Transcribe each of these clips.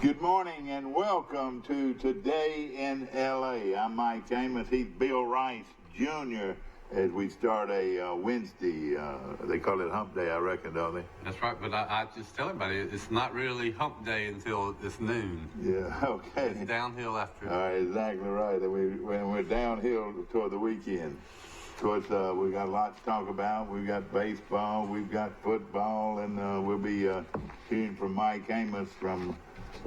Good morning and welcome to Today in L.A. I'm Mike Amos. He's Bill Rice Jr. as we start a Wednesday. They call it Hump Day, I reckon, don't they? That's right, but I just tell everybody it's not really Hump Day until it's noon. Yeah, okay. It's downhill after. All right, exactly right. When we're downhill toward the weekend. Of course, we got a lot to talk about. We've got baseball, we've got football, and we'll be hearing from Mike Amos from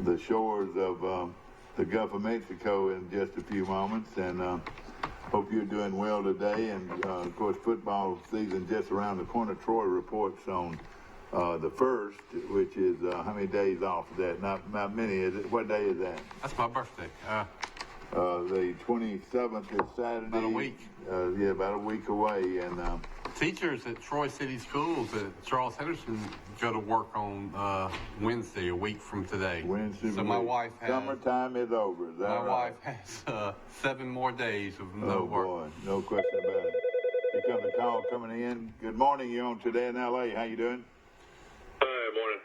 the shores of the Gulf of Mexico in just a few moments. And hope you're doing well today. And of course, football season just around the corner. Troy reports on the 1st, which is how many days off is that? Not many, is it? What day is that? That's my birthday. The 27th is Saturday. About a week. Yeah, about a week away. And teachers at Troy City Schools at Charles Henderson go to work on Wednesday, a week from today. Wednesday. So my wife has. Summertime is over. Is that my right? wife has 7 more days of no work. Oh boy, no question about it. Here comes the call coming in. Good morning. You're on Today in L.A. How you doing? Hi, morning.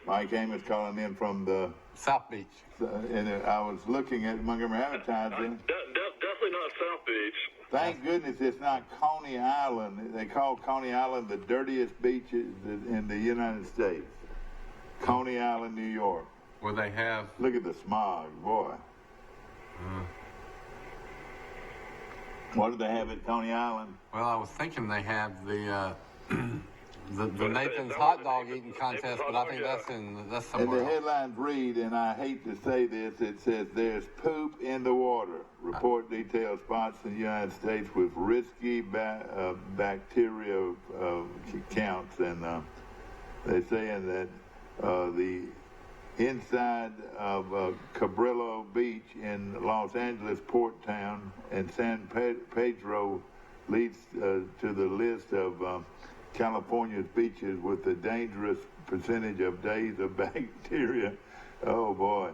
Mike Amos calling in from the South Beach. And I was looking at Montgomery Advertising. Definitely not South Beach. Thank goodness it's not Coney Island. They call Coney Island the dirtiest beach in the United States. Coney Island, New York. Where they have. Look at the smog, boy. What do they have at Coney Island? Well, I was thinking they have the Nathan's hot dog eating contest, but I think that's somewhere And the else. headlines read, and I hate to say this, it says, "There's poop in the water. Report details spots in the United States with risky bacteria counts." And they're saying that the inside of Cabrillo Beach in Los Angeles Port Town and San Pedro leads to the list of California's beaches with the dangerous percentage of days of bacteria. Oh boy,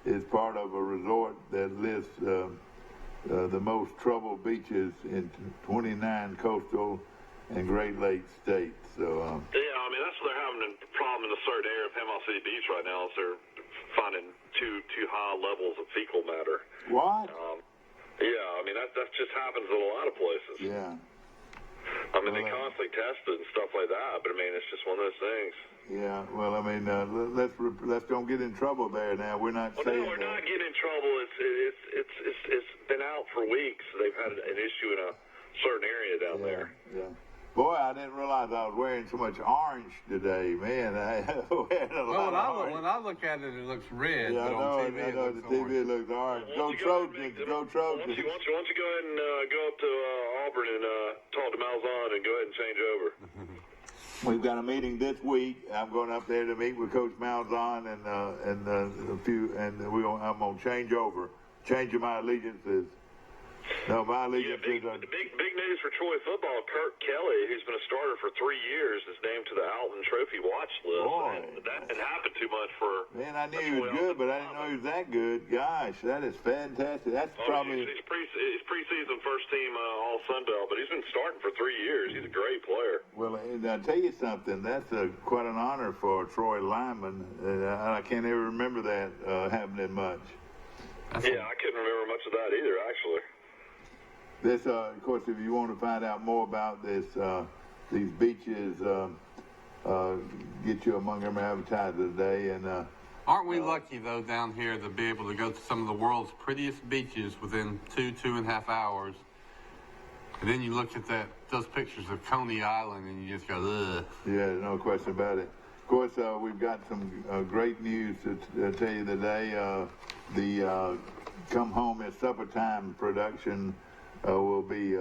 it's part of a resort that lists the most troubled beaches in 29 coastal and Great Lakes states. So yeah, I mean that's what they're having a problem in a certain area of Panama City Beach right now. Is they're finding too high levels of fecal matter. What? Yeah, I mean that just happens in a lot of places. Yeah. I mean, they constantly test it and stuff like that, but I mean, it's just one of those things. Yeah, well, I mean, let's don't get in trouble there. Now we're not saying. No, we're not getting in trouble. It's been out for weeks. They've had an issue in a certain area down there. Yeah. Boy, I didn't realize I was wearing so much orange today, man. I had a lot of orange. When I look at it, it looks red. Yeah, but on TV, I know the TV orange. looks orange. Well, Go Trojans, go Trojans. Why don't you go ahead and go up to Auburn and talk to Malzahn and go ahead and change over. We've got a meeting this week. I'm going up there to meet with Coach Malzahn and a few, and I'm gonna change my allegiances. No, my allegiances are. The big news for Troy football: Kurt Kelly, who's been a starter for 3 years, is named to the Alton Trophy watch list. Boy. And that didn't happen too much for. Man, I knew he was good, but I didn't know he was that good. Gosh, that is fantastic. That's probably. He's preseason first team All Sun Belt, but he's been starting for 3 years. He's a great player. Well, and I'll tell you something. That's quite an honor for Troy Lyman. I can't ever remember that happening much. Yeah, I couldn't remember much of that either, actually. This, of course, if you want to find out more about this, these beaches, get you a Montgomery Advertiser today. And aren't we lucky though down here to be able to go to some of the world's prettiest beaches within 2.5 hours? And then you look at those pictures of Coney Island, and you just go, ugh. Yeah, no question about it. Of course, we've got some great news to tell you today. The Come Home at Supper Time production will be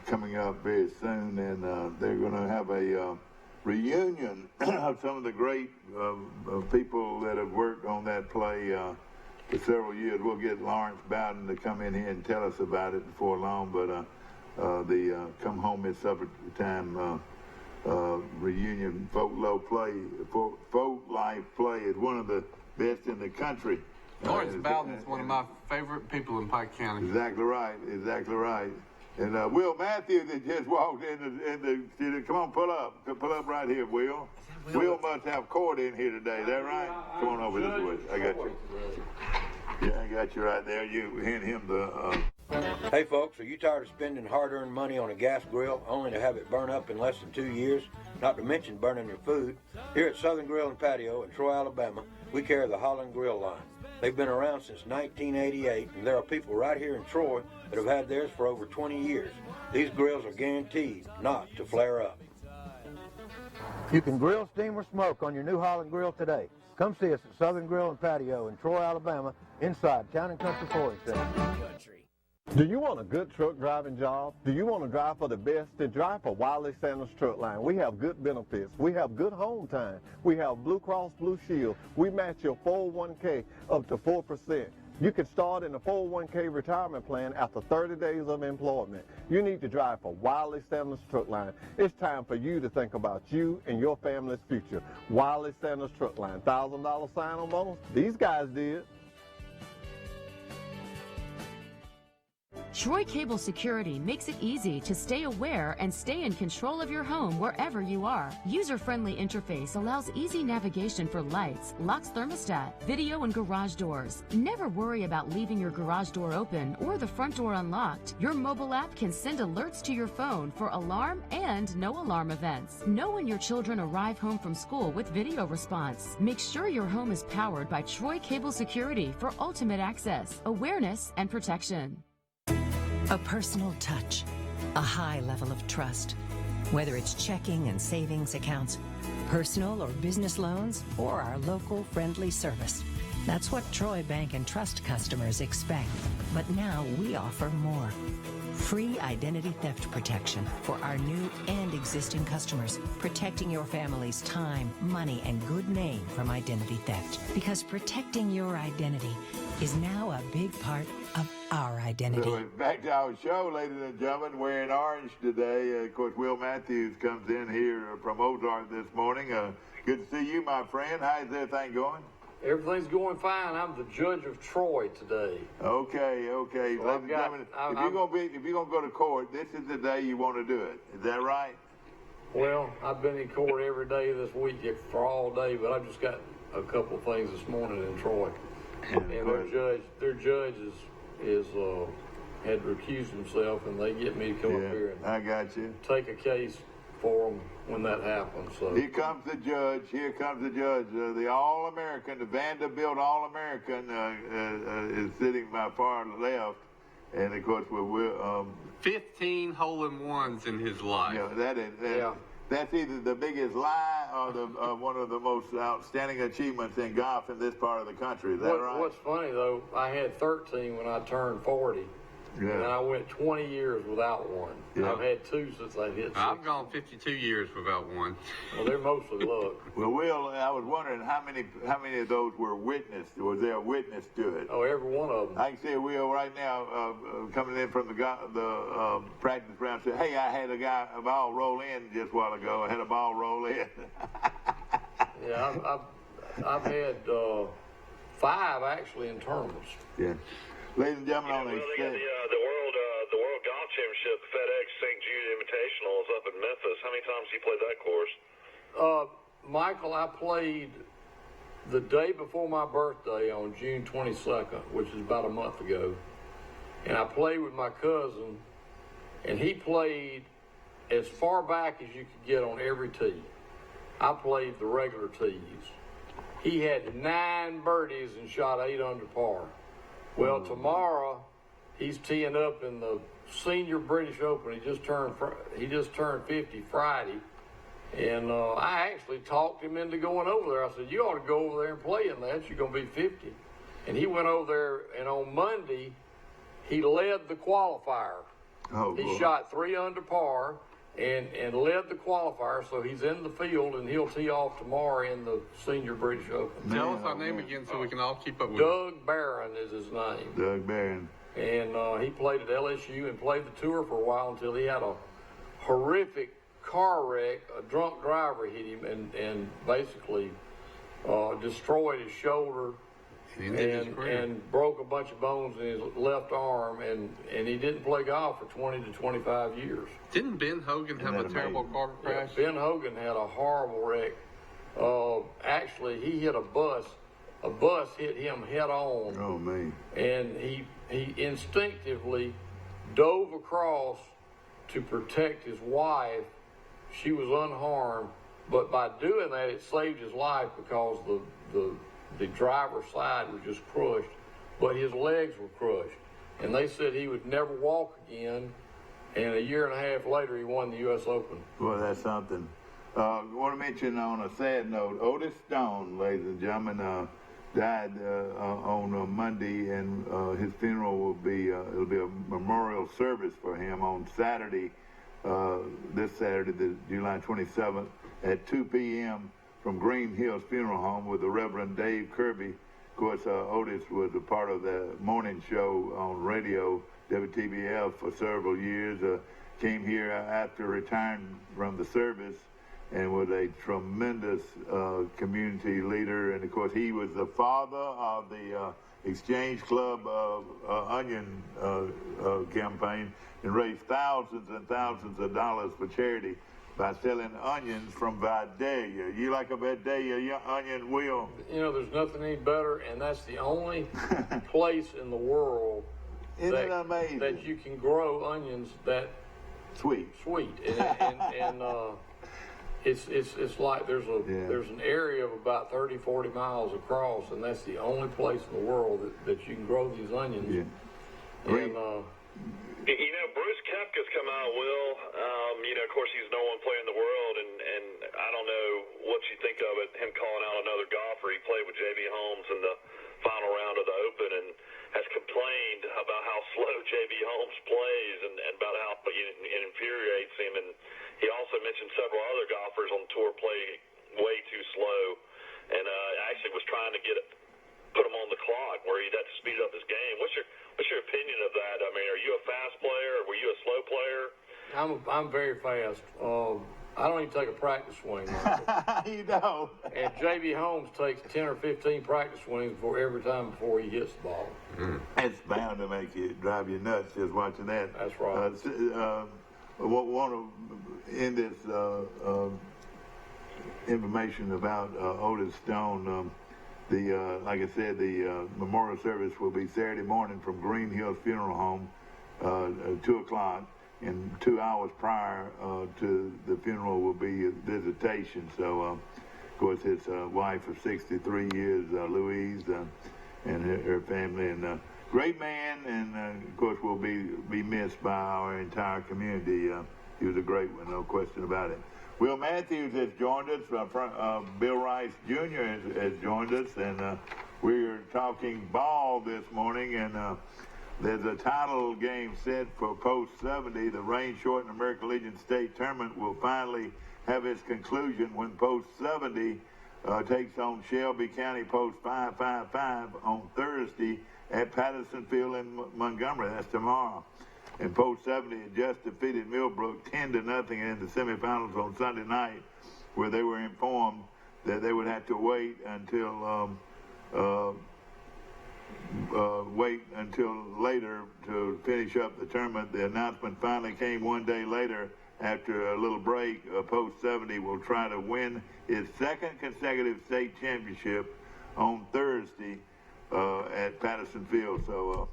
coming up very soon, and they're going to have a reunion of some of the great people that have worked on that play for several years. We'll get Lawrence Bowden to come in here and tell us about it before long, but the Come Home at Supper Time reunion folk life play is one of the best in the country. Lawrence Bowden is one of my favorite people in Pike County. Exactly right. And Will Matthews that just walked in the studio. Come on, pull up. Pull up right here, Will. Will must have court in here today. Is that right? Come on over this way. I got you. Yeah, I got you right there. You hand him the... Hey folks, are you tired of spending hard-earned money on a gas grill only to have it burn up in less than 2 years? Not to mention burning your food. Here at Southern Grill and Patio in Troy, Alabama, we carry the Holland Grill line. They've been around since 1988, and there are people right here in Troy that have had theirs for over 20 years. These grills are guaranteed not to flare up. You can grill, steam, or smoke on your new Holland Grill today. Come see us at Southern Grill and Patio in Troy, Alabama, inside Town and Country Flooring Center. Do you want a good truck driving job? Do you want to drive for the best? Then drive for Wiley Sanders Truck Line. We have good benefits. We have good home time. We have Blue Cross Blue Shield. We match your 401k up to 4%. You can start in a 401k retirement plan after 30 days of employment. You need to drive for Wiley Sanders Truck Line. It's time for you to think about you and your family's future. Wiley Sanders Truck Line. $1,000 sign-on bonus? These guys did. Troy Cable Security makes it easy to stay aware and stay in control of your home wherever you are. User-friendly interface allows easy navigation for lights, locks thermostat, video, and garage doors. Never worry about leaving your garage door open or the front door unlocked. Your mobile app can send alerts to your phone for alarm and no alarm events. Know when your children arrive home from school with video response. Make sure your home is powered by Troy Cable Security for ultimate access, awareness, and protection. A personal touch, a high level of trust. Whether it's checking and savings accounts, personal or business loans, or our local friendly service. That's what Troy Bank and Trust customers expect. But now we offer more. Free identity theft protection for our new and existing customers, protecting your family's time, money, and good name from identity theft. Because protecting your identity is now a big part of our identity. So back to our show, ladies and gentlemen. Wearing orange today. Of course, Will Matthews comes in here from Ozark this morning. Good to see you, my friend. How's everything going? Everything's going fine. I'm the judge of Troy today. Okay. So Ladies and gentlemen, if you're gonna go to court, this is the day you want to do it. Is that right? Well, I've been in court every day this week for all day, but I've just got a couple of things this morning in Troy. And their judge had recused himself, and they get me to come up here and I got you. take a case for them when that happens. So Here comes the judge. The All-American, the Vanderbilt All-American is sitting my far left, and of course we're 15 hole-in-ones in his life. That's either the biggest lie or one of the most outstanding achievements in golf in this part of the country. Is that right? What's funny, though, I had 13 when I turned 40, and I went 20 years without one. Yeah. I've had two since I hit 60. I've gone 52 years without one. Well, they're mostly luck. Well, Will, I was wondering how many of those were witnessed? Was there a witness to it? Oh, every one of them. I can see Will right now coming in from the practice ground. Say, hey, I had a ball roll in just a while ago. I had a ball roll in. Yeah, I've had 5 actually in tournaments. Yeah. Ladies and gentlemen, Well, they got the World Golf Championship, FedEx St. Jude Invitational is up in Memphis. How many times have you played that course? Michael, I played the day before my birthday on June 22nd, which is about a month ago. And I played with my cousin, and he played as far back as you could get on every tee. I played the regular tees. He had 9 birdies and shot 8 under par. Well, tomorrow he's teeing up in the Senior British Open. He just turned 50 Friday, and I actually talked him into going over there. I said, "You ought to go over there and play in that. You're going to be 50." And he went over there, and on Monday he led the qualifier. He shot 3 under par and led the qualifier, so he's in the field, and he'll tee off tomorrow in the Senior British Open. Tell us our name again so we can all keep up with Doug Barron is his name. Doug Barron. And he played at LSU and played the tour for a while until he had a horrific car wreck. A drunk driver hit him and basically destroyed his shoulder and broke a bunch of bones in his left arm, and he didn't play golf for 20 to 25 years. Didn't Ben Hogan have a terrible car crash? Yeah, Ben Hogan had a horrible wreck. Actually, he hit a bus. A bus hit him head on. Oh, man. And he instinctively dove across to protect his wife. She was unharmed, but by doing that, it saved his life because the driver's side was just crushed, but his legs were crushed. And they said he would never walk again, and a year and a half later, he won the U.S. Open. Well, that's something. I want to mention on a sad note, Otis Stone, ladies and gentlemen, died on Monday, and his funeral will be, it'll be a memorial service for him on Saturday, this Saturday, July 27th, at 2 p.m. from Green Hills Funeral Home with the Reverend Dave Kirby. Of course, Otis was a part of the morning show on radio, WTBF, for several years. Came here after retiring from the service and was a tremendous community leader. And, of course, he was the father of the Exchange Club Onion campaign and raised thousands and thousands of dollars for charity by selling onions from Vidalia. You like a Vidalia onion, Will? You know, there's nothing any better, and that's the only place in the world Isn't it amazing? that you can grow onions that sweet. And it's like there's an area of about 30, 40 miles across, and that's the only place in the world that you can grow these onions. Yeah. And you know, Bruce Koepka's come out, Will. You know, of course, he's no one player in the world, and I don't know what you think of it, him calling out another golfer. He played with J.B. Holmes in the final round of the Open and has complained about how slow J.B. Holmes plays and about how it infuriates him. And he also mentioned several other golfers on the tour play way too slow, and actually was trying to put him on the clock where he'd have to speed up his game. What's your opinion of that? I mean, are you a fast player or were you a slow player? I'm very fast. I don't even take a practice swing. You don't. And J.B. Holmes takes 10 or 15 practice swings every time before he hits the ball. It's bound to make you drive you nuts just watching that. That's right. I want to end this information about Otis Stone. Like I said, the memorial service will be Saturday morning from Green Hills Funeral Home, 2 o'clock. And 2 hours prior to the funeral will be a visitation. So, of course, his wife of 63 years, Louise, and her family, and great man, and of course will be missed by our entire community. He was a great one, no question about it. Will Matthews has joined us. Bill Rice Jr. has joined us, and we're talking ball this morning, and there's a title game set for Post 70. The rain-shortened American Legion State Tournament will finally have its conclusion when Post 70 takes on Shelby County Post 555 on Thursday at Patterson Field in Montgomery. That's tomorrow. And Post 70 had just defeated Millbrook 10-0 in the semifinals on Sunday night, where they were informed that they would have to wait until later to finish up the tournament. The announcement finally came one day later after a little break. Post 70 will try to win its second consecutive state championship on Thursday at Patterson Field. So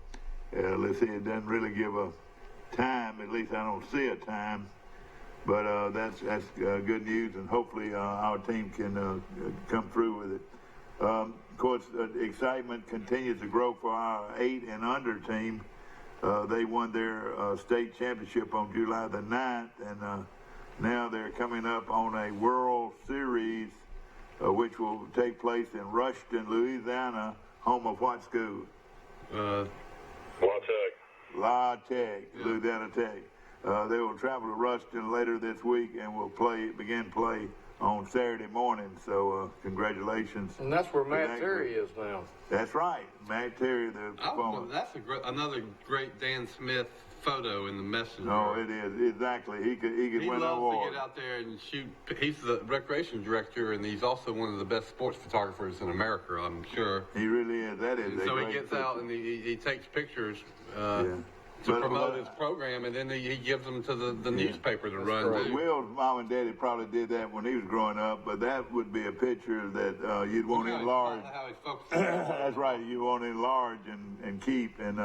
let's see, it doesn't really give a time. At least I don't see a time. But that's good news, and hopefully our team can come through with it. Of course, excitement continues to grow for our 8 and under team. They won their state championship on July the 9th, and now they're coming up on a World Series, which will take place in Rushton, Louisiana, home of what school? La Tech, Louisiana Tech. They will travel to Rushton later this week and will begin play on Saturday morning. So congratulations. And that's where to Matt that Terry group. is now. That's right, Matt Terry, the performer. That's another great Dan Smith photo in the messenger. No, it is exactly. He could He win an loves award. to get out there and shoot. He's the recreation director, and he's also one of the best sports photographers in America, I'm sure. He really is. That is. And a so he great gets picture. out and he takes pictures Yeah. to But- promote but- his program, and then he gives them to the newspaper to run. right. too. Will's mom and daddy probably did that when he was growing up, but that would be a picture that you'd want to enlarge. How he's focusing. That's right. You want to enlarge and keep. And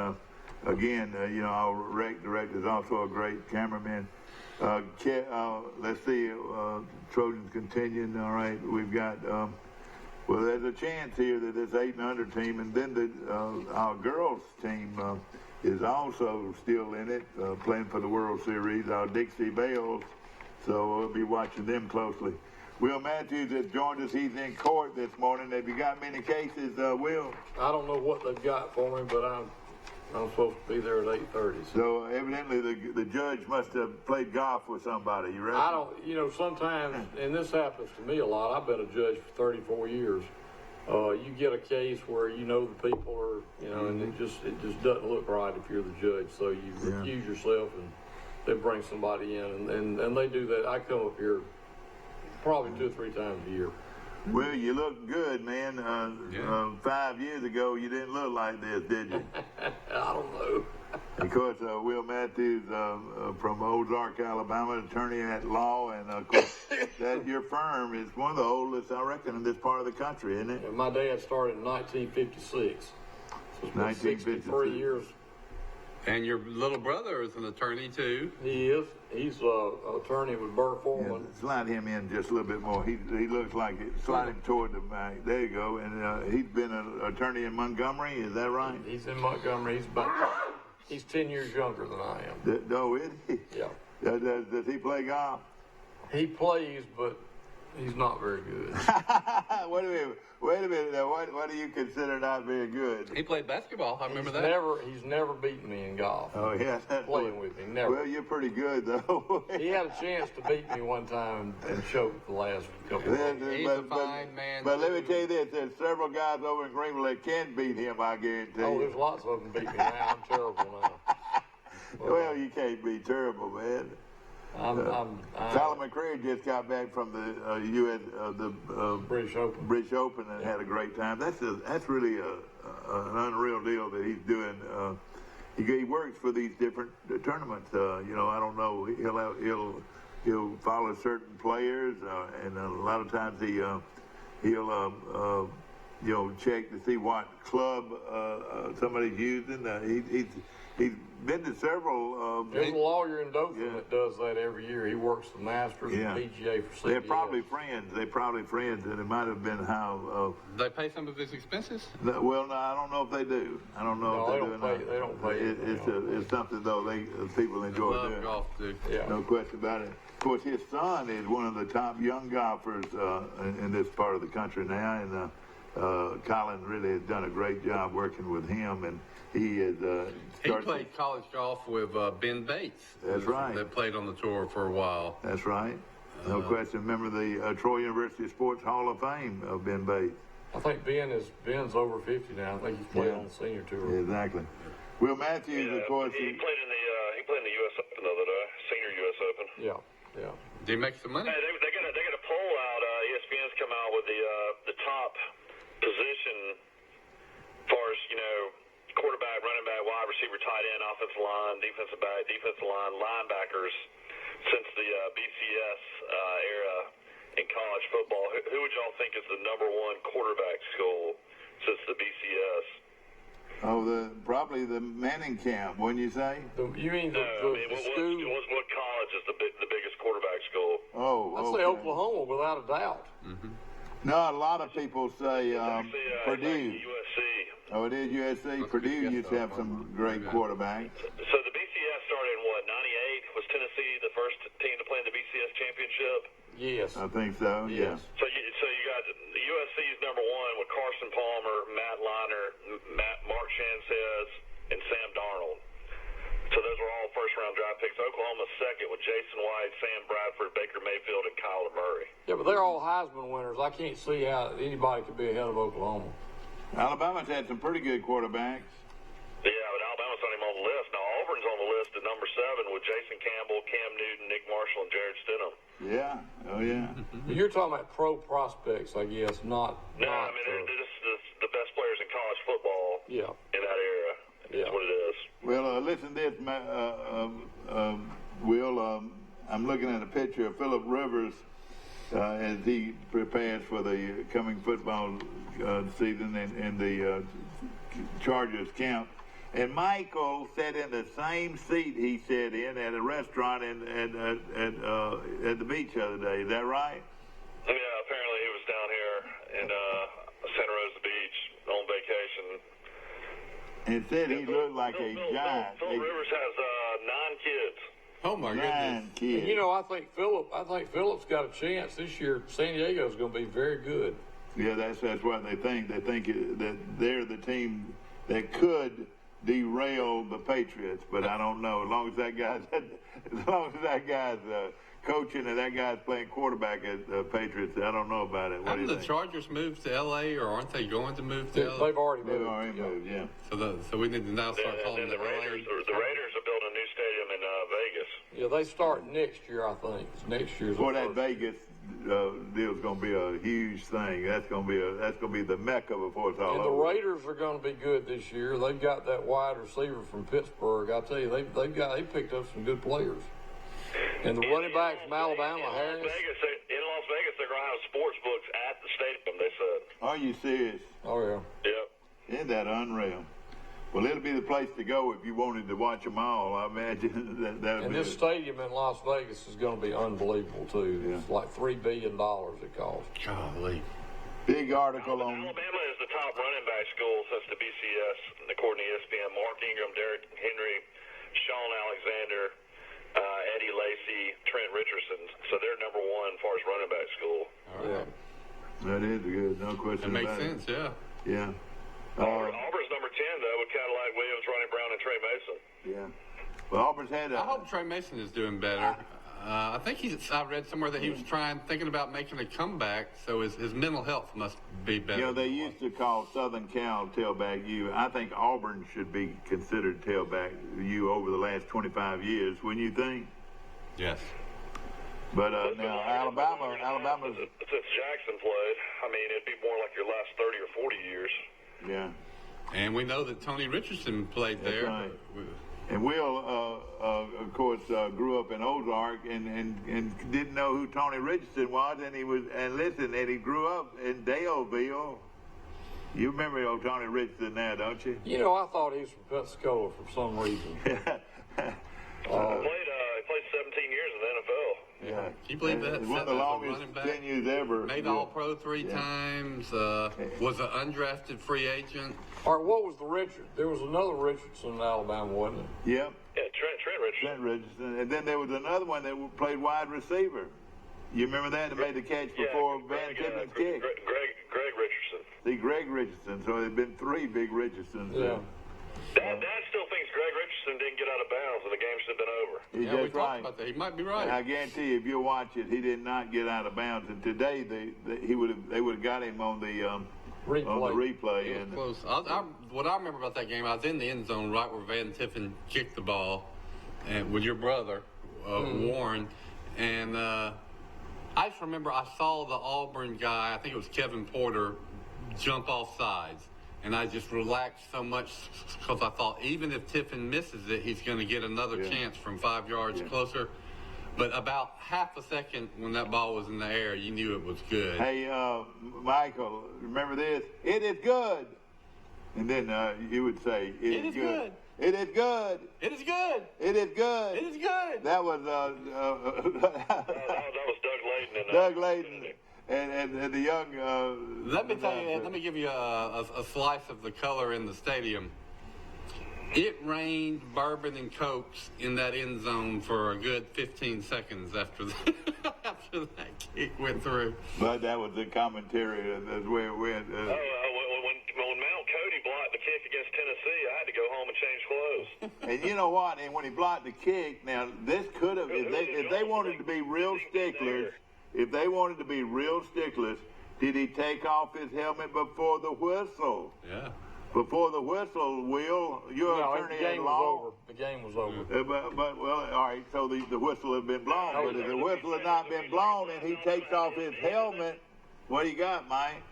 again, our rec director is also a great cameraman. Let's see, Trojans continuing. All right, we've got. Well, there's a chance here that this 8 and under team, and then our girls team is also still in it, playing for the World Series. Our Dixie Bells. So we'll be watching them closely. Will Matthews has joined us. He's in court this morning. Have you got many cases, Will? I don't know what they've got for me, but I'm supposed to be there at 8:30. So evidently the judge must have played golf with somebody. You ready? I don't, sometimes, and this happens to me a lot. I've been a judge for 34 years. You get a case where you know the people are, and it just doesn't look right if you're the judge. So you recuse yourself and they bring somebody in, and they do that. I come up here probably 2 or 3 times a year. Well, you look good, man. 5 years ago, you didn't look like this, did you? I don't know. Of course, Will Matthews from Ozark, Alabama, attorney at law, and of course, that your firm is one of the oldest, I reckon, in this part of the country, isn't it? And my dad started in 1956. So it's been 63 years. And your little brother is an attorney too. He is. He's an attorney with Burr Foreman. Slide him in just a little bit more. He looks like it. Slide him toward the back. There you go. And he's been an attorney in Montgomery. Is that right? He's in Montgomery. He's 10 years younger than I am. No, is he? Yeah. Does he play golf? He plays, but he's not very good. Wait a minute. Now, what do you consider not very good? He played basketball. I remember that. He's never beaten me in golf. Oh, yeah. Playing with me, never. Well, you're pretty good, though. He had a chance to beat me one time and choked the last couple of years. He's a fine man. But let me tell you this, there's several guys over in Greenville that can beat him, I guarantee Oh, you. there's lots of them beat me now. I'm terrible now. Well, you can't be terrible, man. Tyler McCreary just got back from the British Open. British Open and had a great time. That's really an unreal deal that he's doing. He works for these different tournaments. I don't know. He'll follow certain players, and a lot of times he'll check to see what club somebody's using. He's been to several. There's a lawyer in Dothan that does that every year. He works the Masters and PGA for CBS. They're probably friends, and it might have been how. They pay some of his expenses? Well, no, I don't know if they do. I don't know if they do or not. They don't pay. It's something though. People enjoy Love doing. golf, dude. Yeah. No question about it. Of course, his son is one of the top young golfers in this part of the country now, and Colin really has done a great job working with him, and he has. He played college golf with Ben Bates. That's right. That played on the tour for a while. That's right. No question. Remember the Troy University Sports Hall of Fame of Ben Bates. I think Ben's over 50 now. I think he's playing on the senior tour. Exactly. Will Matthews, of course. He played in the U.S. Open the other day, senior U.S. Open. Yeah. Did he make some money? Hey, they got a poll out. ESPN's come out with the top position as far as quarterback, running back, wide receiver, tight end, offensive line, defensive back, defensive line, linebackers since the BCS era in college football. Who would y'all think is the number one quarterback school since the BCS? Oh, probably the Manning camp, wouldn't you say? You mean the school? What college is the biggest quarterback school? Oh, I'd say Oklahoma without a doubt. Mm-hmm. No, a lot of people say Purdue. USC. Oh, it is USC. Purdue used to have some great quarterbacks. So the BCS started in what, 98? Was Tennessee the first team to play in the BCS championship? Yes. I think so, Yes. So you got the USC's number one with Carson Palmer, Matt Leinart, Mark Sanchez, and Sam Darnold. So those were all first round draft picks. Oklahoma's second with Jason White, Sam Bradford, Baker Mayfield, and Kyler Murray. Yeah, but they're all Heisman winners. I can't see how anybody could be ahead of Oklahoma. Alabama's had some pretty good quarterbacks. Yeah, but Alabama's not even on the list. Now, Auburn's on the list at number 7 with Jason Campbell, Cam Newton, Nick Marshall, and Jared Stidham. Yeah, oh yeah. You're talking about pro prospects, I guess, not. No, I mean, this is the best players in college football in that era. That's what it is. Well, listen to this, Will. I'm looking at a picture of Phillip Rivers as he prepares for the coming football season and the Chargers camp. And Michael sat in the same seat he sat in at a restaurant at the beach the other day. Is that right? Yeah, apparently he was down here in Santa Rosa Beach on vacation. And said he looked like a giant. Phil Rivers has 9 kids. Oh my 9 goodness! kids. And, you know, I think Phillip's got a chance this year. San Diego's going to be very good. Yeah, that's what they think. They think that they're the team that could derail the Patriots, but I don't know. As long as that guy's coaching and that guy's playing quarterback at the Patriots, I don't know about it. What do Haven't you the think? Chargers moved to L.A. or aren't they going to move to L.A.? They've already They've moved. already moved, yeah. So we need to now start And calling then them the Raiders are building a new stadium in Vegas. Yeah, they start next year, I think. Next year's Boy, the that first. Vegas deal's going to be a huge thing. That's going to be the mecca before it's all And over. the Raiders are going to be good this year. They've got that wide receiver from Pittsburgh. I tell you, they picked up some good players. And the running back from Alabama, Harris. In Las Vegas, they're going to have sports books at the stadium, they said. Are you serious? Oh yeah. Yep. Isn't that unreal? Well, it'll be the place to go if you wanted to watch them all. I imagine that. And this stadium in Las Vegas is going to be unbelievable too. Yeah. It's like $3 billion it costs. Golly. Big article on. Alabama is the top running back school since the BCS, according to ESPN. Mark Ingram, Derrick Henry, Sean Alexander, Eddie Lacy, Trent Richardson. So they're number 1 as far as running back school. All right. That is good, no question That makes about sense. Yeah. it. Yeah. Auburn's number 10, though, with Cadillac Williams, Ronnie Brown, and Trey Mason. Yeah. Well, Auburn's had I hope Trey Mason is doing better. I think I read somewhere that he was thinking about making a comeback, so his mental health must be better. You know, they used to call Southern Cal tailback U. I think Auburn should be considered tailback U over the last 25 years, wouldn't you think? Yes. But now Alabama's. Since Jackson played, I mean, it'd be more like your last 30 or 40 years. Yeah. And we know that Tony Richardson played That's there. right. And Will, of course, grew up in Ozark and didn't know who Tony Richardson was, and he grew up in Daleville. You remember old Tony Richardson now, don't you? You know, I thought he was from Pensacola for some reason. He played 17 years in the NFL. Yeah. Can you believe that? One of the longest running back. tenues ever. Made All-Pro 3 times. Was an undrafted free agent. All right, what was the Richard? There was another Richardson in Alabama, wasn't there? Yep. Yeah, Trent Richardson. Trent Richardson. And then there was another one that played wide receiver. You remember that? That made the catch before Van Tippen's kick. Greg Richardson. See, Greg Richardson. So there have been 3 big Richardsons. Yeah. Dad still thinks Greg Richardson didn't get out of bounds and the game should have been over. He's Yeah, we just talked right. about that. He might be right. And I guarantee you, if you watch it, he did not get out of bounds. And today, they would have got him on the replay. It And was close. What I remember about that game, I was in the end zone right where Van Tiffen kicked the ball, and with your brother Warren, and I just remember I saw the Auburn guy, I think it was Kevin Porter, jump off sides. And I just relaxed so much because I thought even if Tiffin misses it, he's going to get another chance from 5 yards closer. But about half a second when that ball was in the air, you knew it was good. Hey, Michael, remember this? It is good. And then you would say, it is good. It is good. It is good. It is good. It is good. That was That was Doug Layton. Doug Layton. And the young. Let me give you a slice of the color in the stadium. It rained bourbon and cokes in that end zone for a good 15 seconds after after that kick went through. But that was the commentary. That's where it went. When Mount Cody blocked the kick against Tennessee, I had to go home and change clothes. And you know what? And when he blocked the kick, now this could have, if they wanted to be real sticklers, did he take off his helmet before the whistle? Yeah. Before the whistle, Will, your attorney the game at was law. over. The game was over. But well, all right. So the whistle had been blown. But if the whistle had not been blown and he takes off his helmet, what do you got, Mike?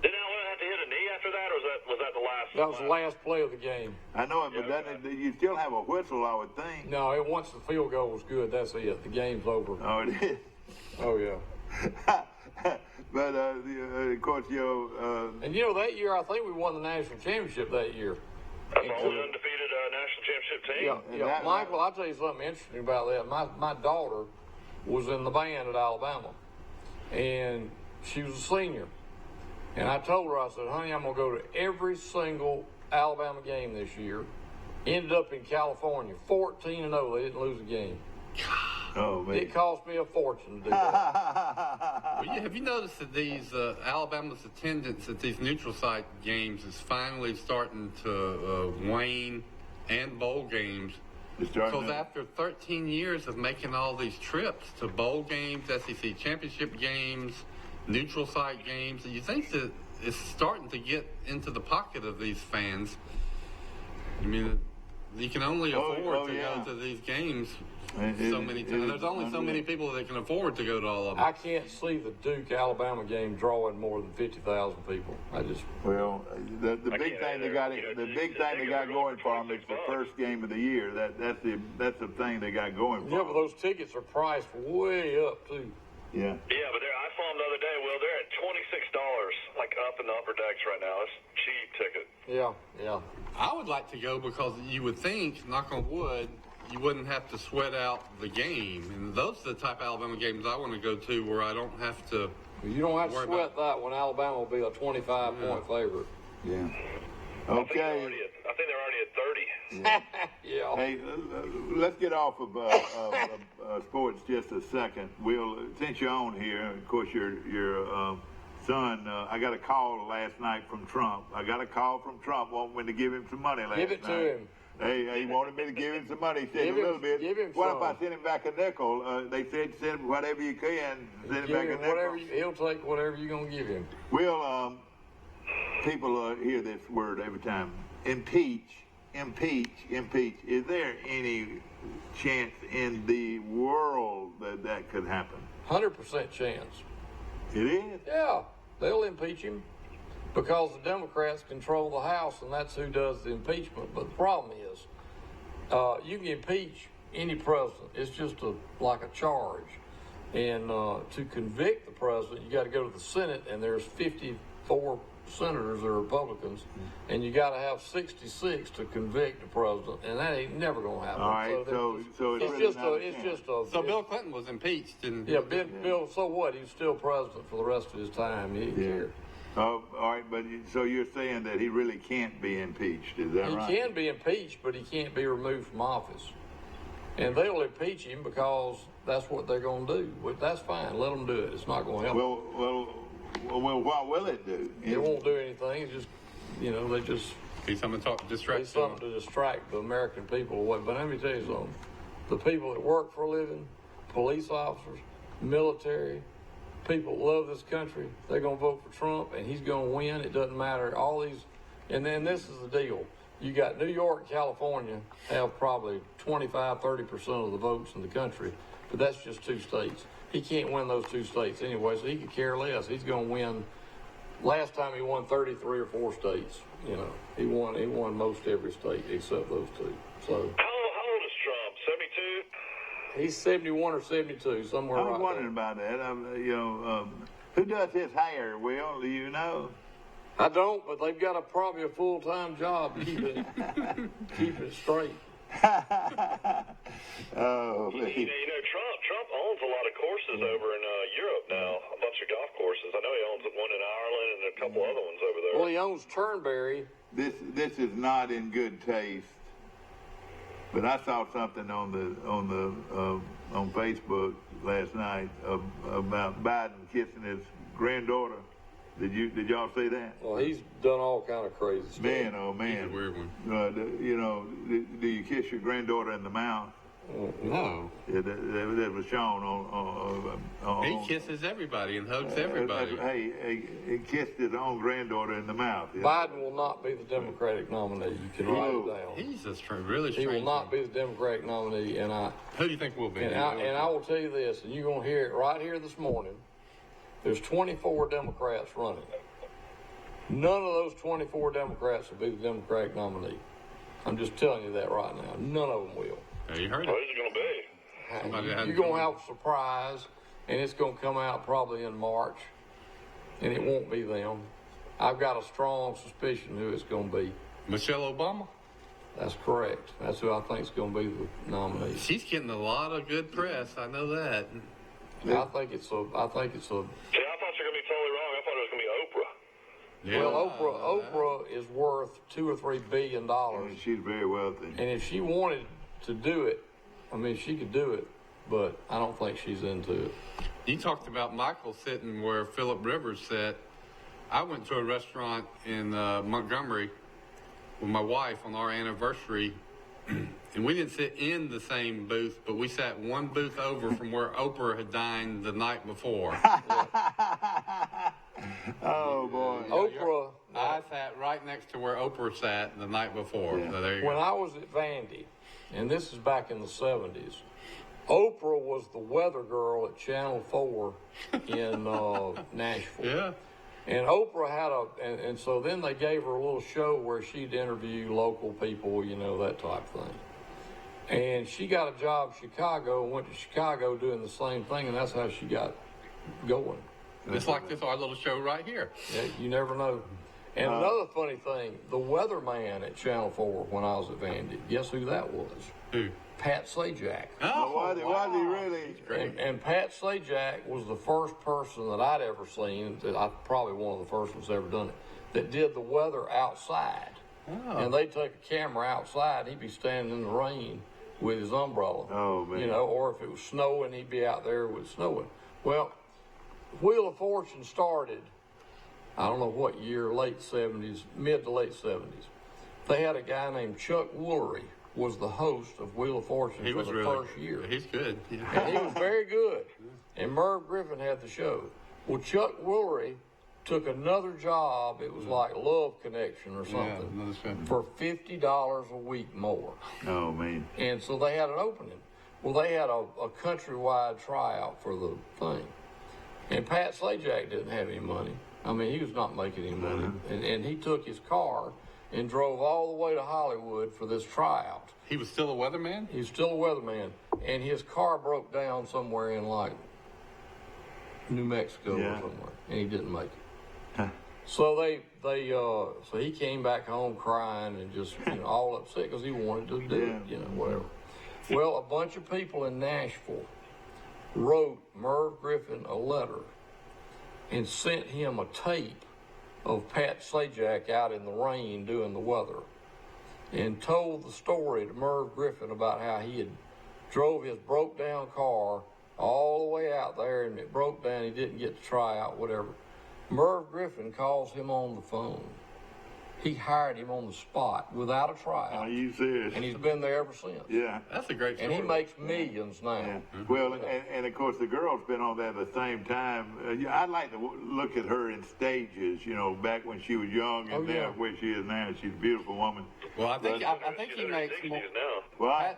Did Allen have to hit a knee after that, or was that the last? That was the last play of the game. I know it, but you still have a whistle, I would think. No, once the field goal was good, that's it. The game's over. Oh, it is. Oh, yeah. But of course, and that year, I think we won the national championship that year. That's all the undefeated national championship team. Yeah. Michael, I'll tell you something interesting about that. My daughter was in the band at Alabama, and she was a senior. And I told her, I said, honey, I'm going to go to every single Alabama game this year. Ended up in California, 14-0. They didn't lose a game. Oh, man. It cost me a fortune to do that. Well, have you noticed that these Alabama's attendance at these neutral site games is finally starting to wane, and bowl games? Because after 13 years of making all these trips to bowl games, SEC championship games, neutral site games, you think that it's starting to get into the pocket of these fans. I mean, you can only afford to go to these games so many times. There's only so many people that can afford to go to all of them. I can't see the Duke-Alabama game drawing more than 50,000 people. Well, the big thing they got going for them is the first game of the year. That's the thing they got going for them. Yeah, but those tickets are priced way up too. Yeah. Yeah, but I saw them the other day. Will, they're at $26, like up in the upper decks right now. It's a cheap ticket. Yeah. I would like to go because you would think, knock on wood, you wouldn't have to sweat out the game. And those are the type of Alabama games I want to go to where I don't have to. You don't have to sweat that when Alabama will be a 25-point favorite. Yeah. Okay. I think they're already at 30. Yeah. Hey, let's get off of sports just a second. Will, since you're on here, of course, your son, I got a call last night from Trump. Wanting me to give him some money last night. Give it to him. Hey, he wanted me to give him some money. He said a little bit. Give him what some. if I send him back a nickel? They said send whatever you can. Send him back a nickel. He'll take whatever you're going to give him. Will, people hear this word every time. Impeach. Is there any chance in the world that could happen? 100% chance. It is? Yeah, they'll impeach him because the Democrats control the House, and that's who does the impeachment. But the problem is, you can impeach any president. It's just like a charge. And to convict the president, you got to go to the Senate, and there's 54 senators are Republicans, and you got to have 66 to convict the president, and that ain't never going to happen. All right, so So Bill Clinton was impeached, and Bill. So what? He was still president for the rest of his time. He didn't care. Oh, all right, but so you're saying that he really can't be impeached? Is that right? He can be impeached, but he can't be removed from office. And they'll impeach him because that's what they're going to do. Well, that's fine. Let them do it. It's not going to help. Well, what will it do? It won't do anything. It's just, they just... be something to distract the American people away. But let me tell you something. The people that work for a living, police officers, military, people that love this country, they're going to vote for Trump, and he's going to win. It doesn't matter. All these... And then this is the deal. You got New York and California have probably 25-30% of the votes in the country, but that's just two states. He can't win those two states anyway, so he could care less. He's going to win. Last time he won 33 or 4 states. He won most every state except those two. So how old is Trump? 72? he's 71 or 72, somewhere. I was wondering about that. Who does his hair? Will, do you know? I don't, but they've got probably a full-time job to keep it straight. Oh, Trump owns a lot of courses over in Europe now, a bunch of golf courses. I know he owns one in Ireland and a couple other ones over there. Well, he owns Turnberry. This is not in good taste. But I saw something on Facebook last night about Biden kissing his granddaughter. Did y'all see that? Well, he's done all kind of crazy stuff. Man, oh He's man. a weird one. You know, do you kiss your granddaughter in the mouth? No. Yeah, that was shown on He kisses everybody and hugs everybody. He kissed his own granddaughter in the mouth. Yeah. Biden will not be the Democratic nominee. You can write it down. He's a really He strange will not one. be the Democratic nominee, and Who do you think will be? I will tell you this, and you're gonna hear it right here this morning. There's 24 Democrats running. None of those 24 Democrats will be the Democratic nominee. I'm just telling you that right now. None of them will. Yeah, you heard Who's it. it going to be? You're going to have a surprise, and it's going to come out probably in March, and it won't be them. I've got a strong suspicion who it's going to be. Michelle Obama? That's correct. That's who I think is going to be the nominee. She's getting a lot of good press. I know that. I think it's a. See, I thought you were going to be totally wrong. I thought it was going to be Oprah. Yeah. Well, Oprah is worth $2 or $3 billion, And she's very wealthy. and if she wanted to do it, I mean, she could do it, but I don't think she's into it. You talked about Michael sitting where Philip Rivers sat. I went to a restaurant in Montgomery with my wife on our anniversary, and we didn't sit in the same booth, but we sat one booth over from where Oprah had dined the night before. Oh boy. Oprah. I sat right next to where Oprah sat the night before. Yeah. So there you When go. I was at Vandy, and this is back in the 70s, Oprah was the weather girl at Channel 4 in Nashville. Yeah. And Oprah had and so then they gave her a little show where she'd interview local people, you know, that type of thing. And she got a job in Chicago and went to Chicago doing the same thing, and that's how she got going. It's like this our little show right here. Yeah, you never know. And another funny thing, the weatherman at Channel 4 when I was at Vandy, guess who that was? Who? Pat Sajak. Oh, was he really? Great. And Pat Sajak was the first person that I'd ever seen, probably one of the first ones ever done it, that did the weather outside. Oh. And they'd take a camera outside, and he'd be standing in the rain with his umbrella. Oh, man. You know, or if it was snowing, he'd be out there with snowing. Well, Wheel of Fortune started, I don't know what year, late 70s, mid to late 70s. They had a guy named Chuck Woolery was the host of Wheel of Fortune for the first year. He's good. Yeah. And he was very good. And Merv Griffin had the show. Well, Chuck Woolery took another job. It was like Love Connection or something another show. for $50 a week more. Oh man. And so they had an opening. Well, they had a countrywide tryout for the thing. And Pat Sajak didn't have any money. I mean, he was not making any money. And he took his car and drove all the way to Hollywood for this tryout. He was still a weatherman? He was still a weatherman. And his car broke down somewhere in like New Mexico or somewhere. And he didn't make it. So so he came back home crying and just all upset because he wanted to do it, whatever. Well, a bunch of people in Nashville wrote Merv Griffin a letter and sent him a tape of Pat Sajak out in the rain doing the weather and told the story to Merv Griffin about how he had drove his broke down car all the way out there and it broke down. He didn't get to try out, whatever. Merv Griffin calls him on the phone. He hired him on the spot without a tryout. Are you serious? And he's been there ever since. Yeah. That's a great story. And he makes millions now. Yeah. Well, and of course the girl's been on that at the same time. I'd like to look at her in stages, back when she was young and now where she is now. She's a beautiful woman. Well, I think She's he in her makes 60s more. now. Well,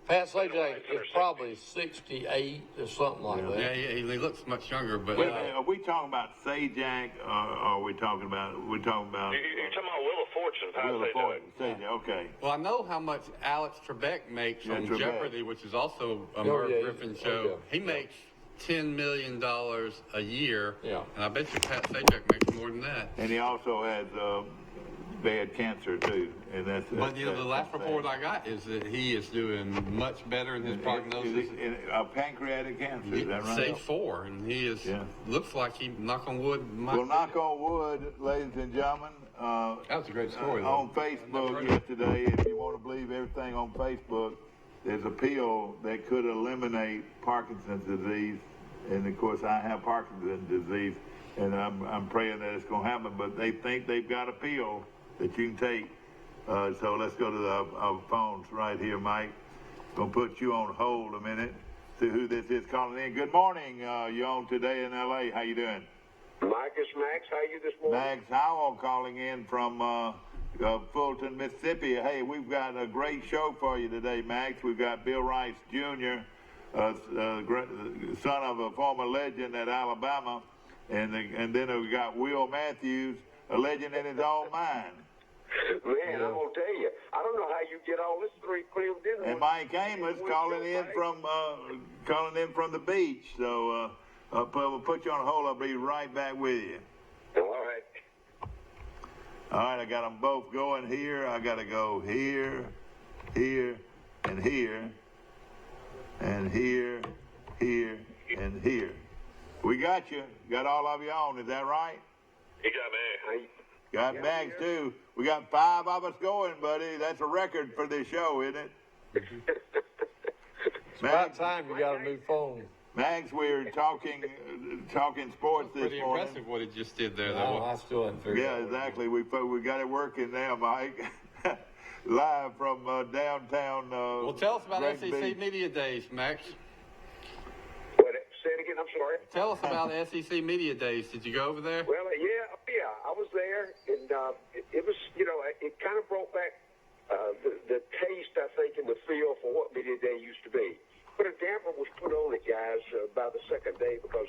Pat Sajak is probably 68 or something like that. Yeah, he looks much younger, but are we talking about Sajak or are we talking about? You're talking about Wheel of Fortune. Pat Wheel of Sajak. Fortune. Sajak, okay. well, I know how much Alex Trebek makes on Trebek. Jeopardy, which is also a Merv Griffin show. He makes $10 million a year, Yeah. and I bet you Pat Sajak makes more than that. And he also has bad cancer too, and that's. But the last report I got is that he is doing much better in his prognosis. Pancreatic cancer, is that right? Stage 4, and he is looks like he, knock on wood, might Well, knock on wood, ladies and gentlemen. That was a great story, though. On Facebook yesterday, if you want to believe everything on Facebook, there's a pill that could eliminate Parkinson's disease. And of course, I have Parkinson's disease. and I'm praying that it's going to happen. But they think they've got a pill that you can take. So let's go to our phones right here, Mike. Gonna put you on hold a minute. See who this is calling in. Good morning. You're on Today in L.A. How you doing? Mike, it's Max. How are you this morning? Max Howell calling in from Fulton, Mississippi. Hey, we've got a great show for you today, Max. We've got Bill Rice Jr., son of a former legend at Alabama, and then we got Will Matthews, a legend in his own mind. Man, I'm gonna tell you, I don't know how you get all this three crammed in. And Mike Amos calling in from the beach. So we'll put you on hold. I'll be right back with you. All right. All right, I got them both going here. I got to go here, here, and here, and here, here, and here. We got you. Got all of you on. Is that right? You got me. Got Max, too. We got 5 of us going, buddy. That's a record for this show, isn't it? It's about time you got a new phone. Max, we're talking sports this Pretty morning. impressive what he just did there. No, I still haven't figured Yeah, out. exactly. We got it working now, Mike. Live from downtown. Well, tell us about Great SEC Beach. Media Days, Max. What, say it again. I'm sorry. Tell us about SEC Media Days. Did you go over there? Well, yeah, I was there, and it was, it kind of brought back the taste, I think, and the feel for what Media Day used to be. But a damper was put on it, guys, by the second day because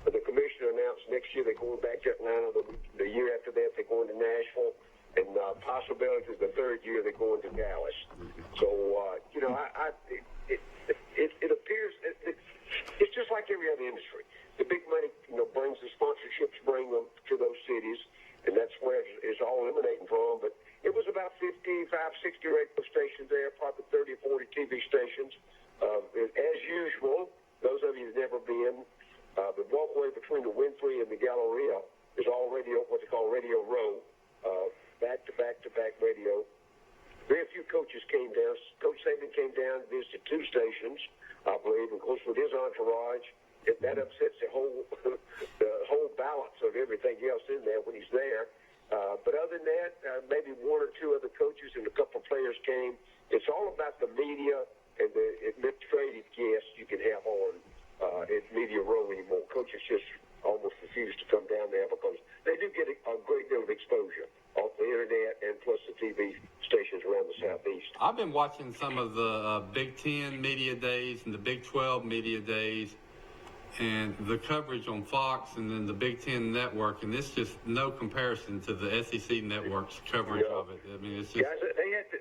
the commissioner announced next year they're going back to Atlanta. The year after that, they're going to Nashville. And possibility the third year they're going to Dallas. So, it appears it's just like every other industry. The big money, brings the sponsorships, bring them to those cities, and that's where it's all emanating from. But it was about 55, 60 radio stations there, probably 30 or 40 TV stations. As usual, those of you who've never been, the walkway between the Winfrey and the Galleria is all radio, what they call Radio Row. Back-to-back radio. Very few coaches came down. Coach Saban came down, visited 2 stations, I believe, and of course with his entourage, that upsets the whole balance of everything else in there when he's there. But other than that, maybe 1 or 2 other coaches and a couple of players came. It's all about the media and the administrative guests you can have on at Media Row anymore. Coaches just almost refuse to come down there because they do get a great deal of exposure off the internet and plus the TV stations around the Southeast. I've been watching some of the Big Ten Media Days and the Big 12 Media Days and the coverage on Fox and then the Big Ten Network, and it's just no comparison to the SEC Network's coverage of it. I mean, it's just... Guys, they had to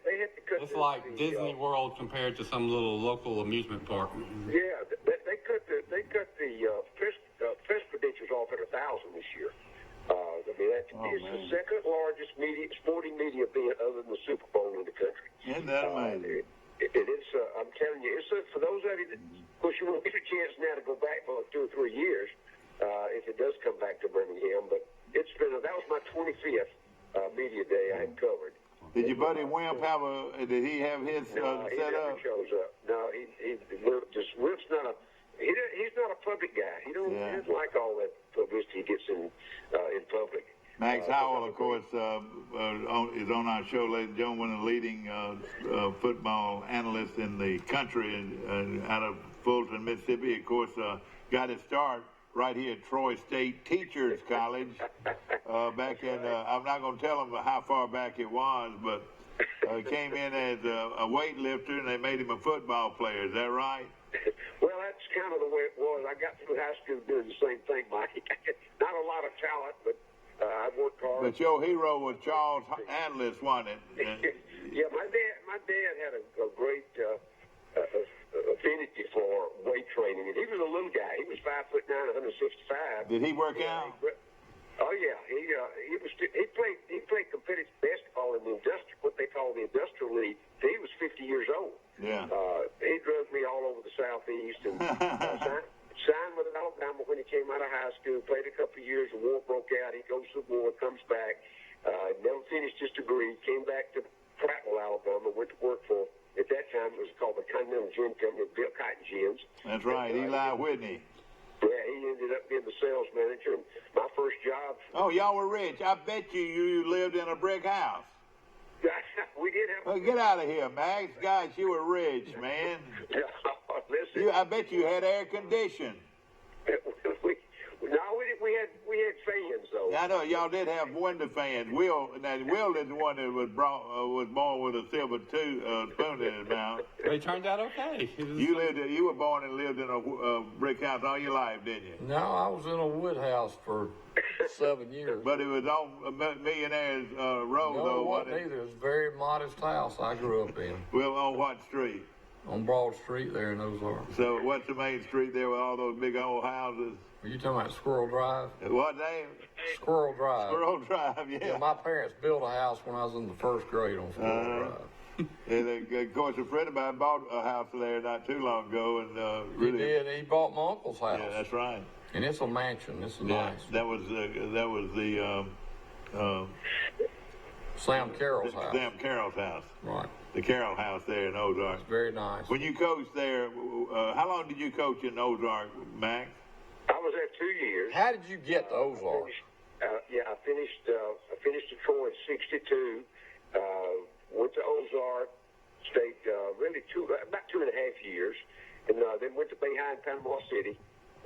cut It's like Disney World compared to some little local amusement park. Yeah, they cut the press credentials off at 1,000 this year. It's the second largest sporting media event other than the Super Bowl in the country. Isn't that amazing? It's I'm telling you, for those of you that, of course, you won't get a chance now to go back for 2 or 3 years if it does come back to Birmingham. But that was my 25th media day I had covered. Did your buddy Wimp did he have his No, he set never up? shows up. No, Wimp's not he's not a public guy. He doesn't like all that publicity he gets in public. Max Howell, of course, is on our show, ladies and gentlemen, one of the leading football analysts in the country and out of Fulton, Mississippi. Of course, got his start right here at Troy State Teachers College back in, I'm not going to tell them how far back it was, but he came in as a weightlifter and they made him a football player. Is that right? Well, that's kind of the way it was. I got through high school doing the same thing, Mike. Not a lot of talent, but I worked hard. But your hero was Charles Atlas, wasn't it? Yeah, my dad had a great affinity for weight training, and he was a little guy. He was 5'9", 165. Did he work out? Oh yeah, he played competitive basketball in what they call the industrial league. He was 50 years old. Yeah. He drove me all over the Southeast and signed with Alabama when he came out of high school. Played a couple of years. The war broke out. He goes to the war, comes back. Never finished his degree. Came back to Prattville, Alabama. Went to work for. At that time, it was called the Continental Gin Company. Built cotton gins. That's right, Eli Whitney. Yeah, he ended up being the sales manager. And my first job. Oh, y'all were rich. I bet you lived in a brick house. We did have. Well, get out of here, Max. Gosh, you were rich, man. Listen. I bet you had air conditioning. We had fans though. I know y'all did have window fans. Will is the one that was born with a silver spoon in his mouth. They turned out okay. You were born and lived in a brick house all your life, didn't you? No, I was in a wood house for 7 years. But it was on Millionaire's Road, No, though, it wasn't either. It was a very modest house I grew up in. Well, on what street? On Broad Street there in Ozark. So what's the main street there with all those big old houses? Are you talking about Squirrel Drive? What name? Squirrel Drive. Squirrel Drive, yeah. Yeah, my parents built a house when I was in the first grade on Squirrel Drive. And of course, a friend of mine bought a house there not too long ago, and He did. He bought my uncle's house. Yeah, that's right. And it's a mansion. It's nice. That was the Sam Carroll's house. Sam Carroll's house. Right. The Carroll house there in Ozark. It's very nice. When you coached there, how long did you coach in Ozark, Max? I was there 2 years. How did you get to Ozark? I finished at Troy in '62. Went to Ozark, stayed about 2.5 years, and then went to Behind Panama City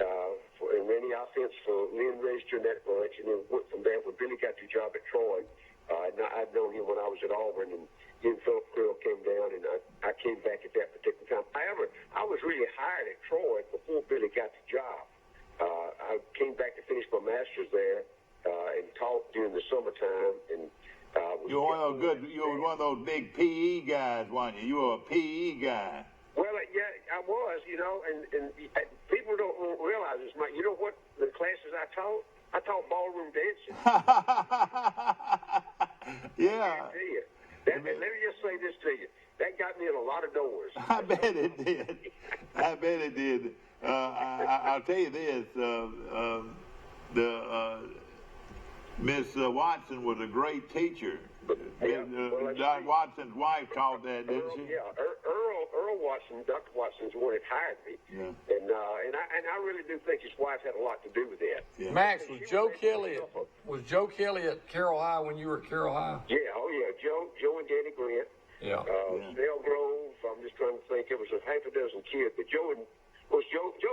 and ran the offense for Lynn Register and that bunch, and then went from there when Billy got the job at Troy. I'd known him when I was at Auburn, and he and Philip Krill came down, and I came back at that particular time. However, I was really hired at Troy before Billy got the job. I came back to finish my master's there and taught during the summertime. And you were one of those big PE guys, weren't you? You were a PE guy. Well, yeah, I was, and people don't realize this, Mike. You know what the classes I taught? I taught ballroom dancing. Yeah. Let me just say this to you. That got me in a lot of doors. I bet it did. I'll tell you this. Miss Watson was a great teacher. Doc Watson's wife taught that, didn't she? Yeah, Earl Watson, Dr. Watson's the one that hired me. Yeah. And I really do think his wife had a lot to do with that. Yeah. Max, was Joe Kelly at Carroll High when you were at Carroll High? Yeah, Joe and Danny Grant. Yeah. Snell Grove. I'm just trying to think. It was a half a dozen kids, but Joe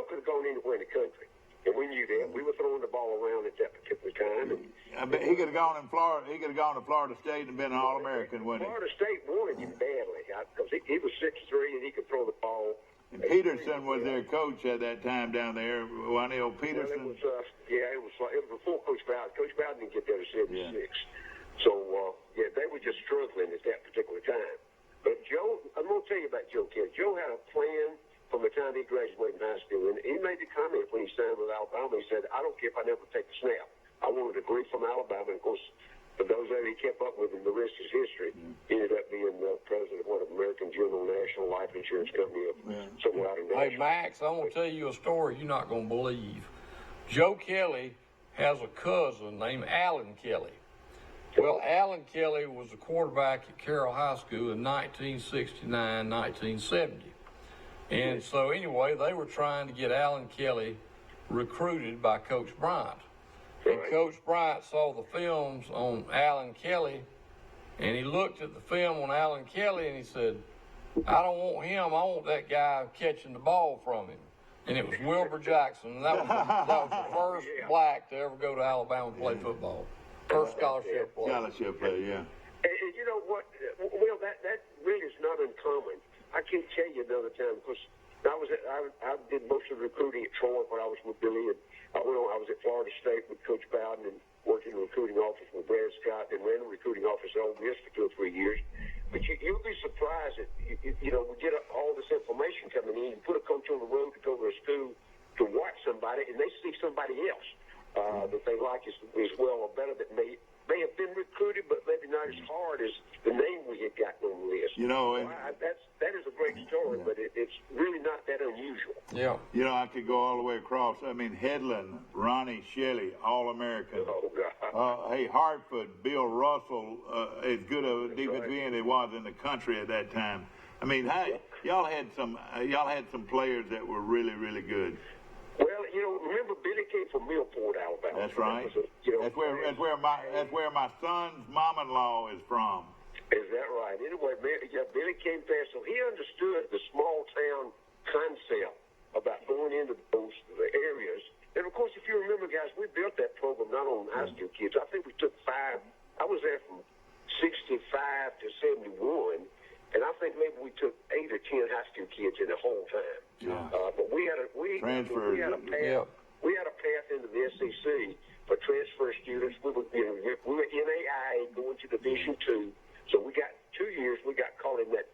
could have gone anywhere in the country. And we knew that. We were throwing the ball around at that particular time. And I bet he could have gone in Florida. He could have gone to Florida State and been an All-American, wouldn't he? Florida State wanted him badly because he was 6'3" and he could throw the ball. And Peterson was their coach at that time down there. Wasn't he, Peterson? Well, it was before Coach Bowden. Coach Bowden didn't get there to 76. Yeah. So they were just struggling at that particular time. But Joe, I'm going to tell you about Joe Kelly. Joe had a plan from the time he graduated from high school, and he made the comment when he signed with Alabama. He said, "I don't care if I never take a snap. I want a degree from Alabama." And of course, for those that he kept up with him, the rest is history. He ended up being the president of one of American General National Life Insurance Company somewhere out in Nashville. Hey, Max, I'm going to tell you a story you're not going to believe. Joe Kelly has a cousin named Alan Kelly. Well, Alan Kelly was a quarterback at Carroll High School in 1969, 1970. And so anyway, they were trying to get Alan Kelly recruited by Coach Bryant. And Coach Bryant saw the films on Alan Kelly, and he looked at the film on Alan Kelly, and he said, "I don't want him. I want that guy catching the ball from him." And it was Wilbur Jackson. And that was the first black to ever go to Alabama and play football. First scholarship player. Scholarship player, yeah. And you know what? Well, that really is not uncommon. I can't tell you another time because I did most of the recruiting at Troy when I was with Billy, and I was at Florida State with Coach Bowden and worked in the recruiting office with Brad Scott, and ran the recruiting office at Ole Miss for 2 or 3 years. But you'll be surprised that we get all this information coming in. You put a coach on the road to go to a school to watch somebody, and they see somebody else that they like as well or better that may have been recruited, but maybe not as hard as the name we had gotten on the list. That is a great story, but it's really not that unusual. Yeah. I could go all the way across. I mean, Headland, Ronnie Shelley, All-American. Oh, God. Hey, Hartford, Bill Russell, as good a defensive end it was in the country at that time. I mean, y'all had some players that were really, really good. Well, remember Billy came from Millport, Alabama. That's right. That's where my son's mom-in-law is from. Is that right? Anyway, Billy came fast, so he understood the small town concept about going into those areas. And of course, if you remember, guys, we built that program not on high school kids. I think we took 5. I was there from 65 to 71, and I think maybe we took 8 or 10 high school kids in the whole time. Yeah. But we had a path into the SEC for transfer students. We were NAIA going to Division II. So we got 2 years. We got caught in that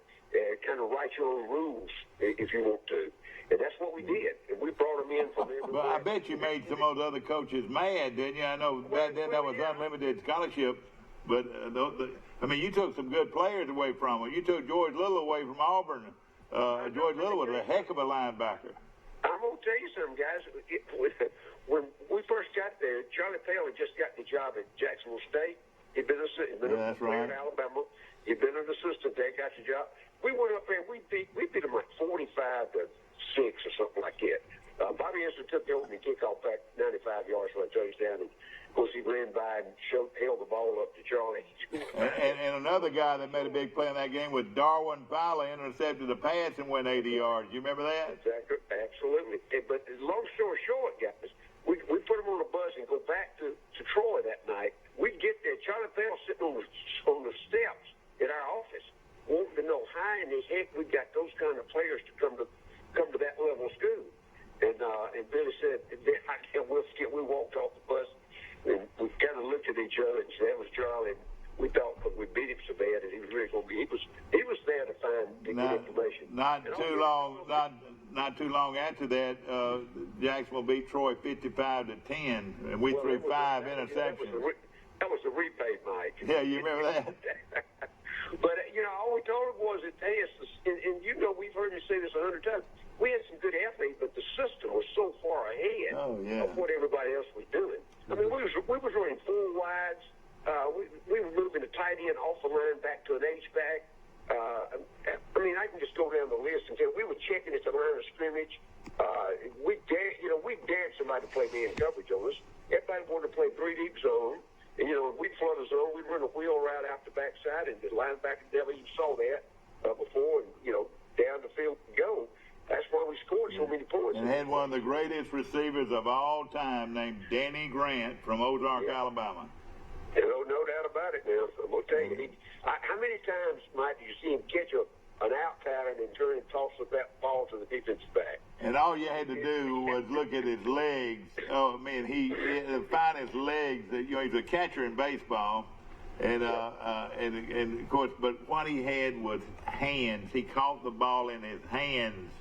kind of write your own rules, if you want to. And that's what we did. And we brought them in from everywhere. But I bet you made some of those other coaches mad, didn't you? I know back then that was unlimited scholarship. But, you took some good players away from them. You took George Little away from Auburn. George Little was a heck of a linebacker. I'm going to tell you something, guys. When we first got there, Charlie Pale had just got the job at Jacksonville State. He'd been a player at Alabama. He'd been an assistant there, got the job. We went up there and we beat them like 45-6 or something like that. Bobby Inslee took the opening kickoff back 95 yards for a touchdown. And of course, he ran by and held the ball up to Charlie. and another guy that made a big play in that game was Darwin Fowler, intercepted a pass and went 80 yards. You remember that? Exactly. Absolutely. But long story short, guys, we put them on a bus and go back to Troy that night. We'd get there. Charlie Pell sitting on the steps at our office, wanting to know how in the heck we got those kind of players to come to that level of school. And Billy said, we walked off the bus, and we kind of looked at each other and said, that was Charlie. And we thought, because we beat him so bad, that he was really going to be. He was there to get information. Not too long after that, Jacksonville beat Troy 55-10, and we threw 5 interceptions. That was the repay, Mike. Yeah, you remember that? But, all we told him was that, hey, we've heard me say this 100 times, we had some good athletes, but the system was so far ahead of what everybody else was doing. I mean, we was running 4 wides. We were moving the tight end off the line back to an H-back. I can just go down the list and tell you, we were checking at the line of scrimmage. We dared somebody to play man coverage on us. Everybody wanted to play 3 deep zone. And, we'd flood the zone. We'd run a wheel route out the backside, and the linebacker never even saw that before. And, down the field and go. That's why we scored so many points. And had one of the greatest receivers of all time named Danny Grant from Ozark, Alabama. No doubt about it now. I'm going to tell you, how many times, Mike, do you see him catch an out pattern and turn and toss that ball to the defensive back? And all you had to do was look at his legs. Oh, man, he find his legs. He's a catcher in baseball. And of course, but what he had was hands. He caught the ball in his hands.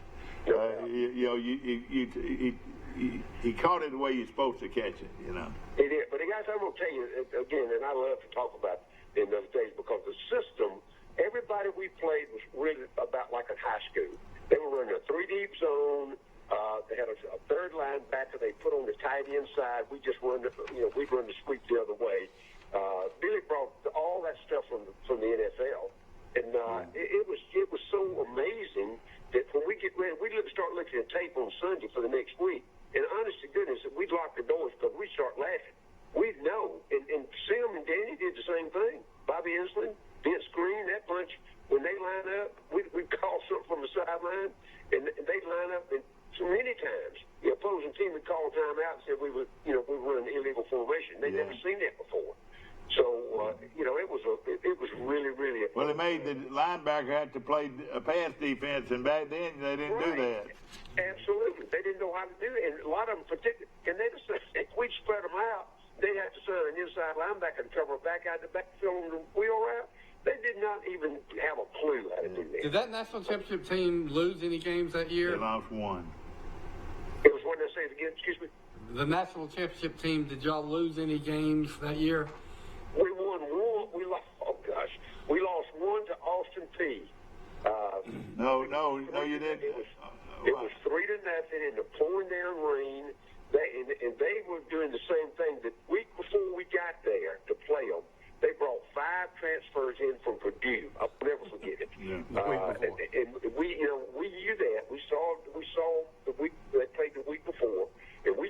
He caught it the way you're supposed to catch it, He did. But guys, I'm going to tell you again, and I love to talk about in those days because the system, everybody we played was really about like a high school. They were running a 3 deep zone. They had a third linebacker. They put on the tight end side. We just run we'd run the sweep the other way. Billy brought all that stuff from the NFL, and it was so amazing that when we get ready, we start looking at tape on Sunday for the next week. And honest to goodness, we'd lock the doors because we'd start laughing. We'd know. And Sam and Danny did the same thing. Bobby Inslee, Vince Green, that bunch, when they line up, we'd call something from the sideline, and they'd line up. And so many times, the opposing team would call a timeout and say we were running illegal formation. They'd never seen that before. So, it was really, really. Well, it made the linebacker have to play a pass defense, and back then they didn't do that. Absolutely. They didn't know how to do it. And a lot of them, particularly, and they just, if we'd spread them out, they'd have to send an inside linebacker to cover back out the backfield on the wheel route. They did not even have a clue how to do that. Did that national championship team lose any games that year? They lost 1. It was what did I say it again? Excuse me? The national championship team, did y'all lose any games that year? We won 1. We lost 1 to Austin Peay. No, you didn't. It was 3-0 in the pouring down rain. They were doing the same thing. The week before we got there to play them, they brought 5 transfers in from Purdue. I'll never forget it. Yeah. And we knew that. We saw the week they played the week before, and we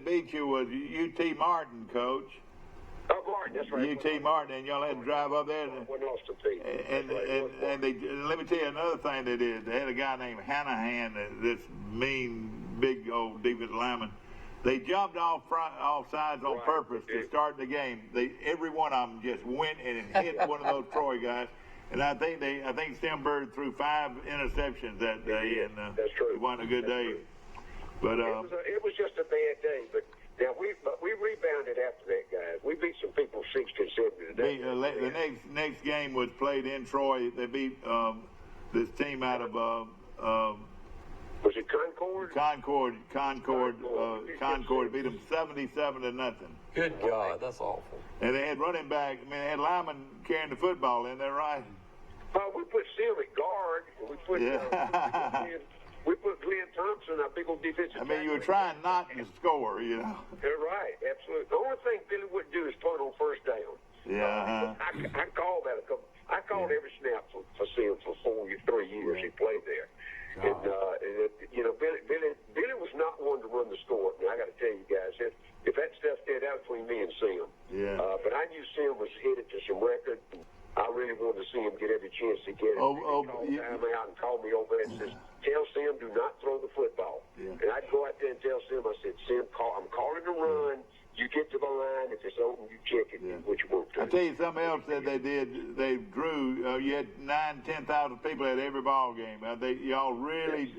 beat you was UT Martin, Coach. Oh, Martin, that's right. UT Martin, and y'all had to drive up there. When Austin beat. And let me tell you another thing they did. They had a guy named Hanahan, this mean, big old defensive lineman. They jumped off sides on purpose to start the game. Every one of them just went and hit one of those Troy guys. And I think Stemberg threw 5 interceptions that day, and that's true. It wasn't a good day. But it was just a bad day. But now we rebounded after that, guys. We beat some people 60-70 today. The next game was played in Troy. They beat this team out of was it Concord? Concord beat them 77-0. Good God, that's awful. And they had running back. I mean, they had linemen carrying the football in there, right? We put Sim at guard. We put Glenn Thompson, our big old defensive. I mean, you were trying not to score, you know. You're right, absolutely. The only thing Billy wouldn't do is punt on first down. Yeah. I called that I called every snap for Sim for 3 years. He played there. And Billy was not one to run the score. Now I got to tell you guys, if that stuff stayed out between me and Sim, but I knew Sim was headed to some record. I really wanted to see him get every chance to get it. He called time out and called me over and says, "Tell Sim, do not throw the football." And I'd go out there and tell Sim, I said, "Sim, I'm calling the run. You get to the line. If it's open, you check it, which you want to." I'll tell you something else that they did. They drew, you had 9,000-10,000 people at every ball game. Y'all really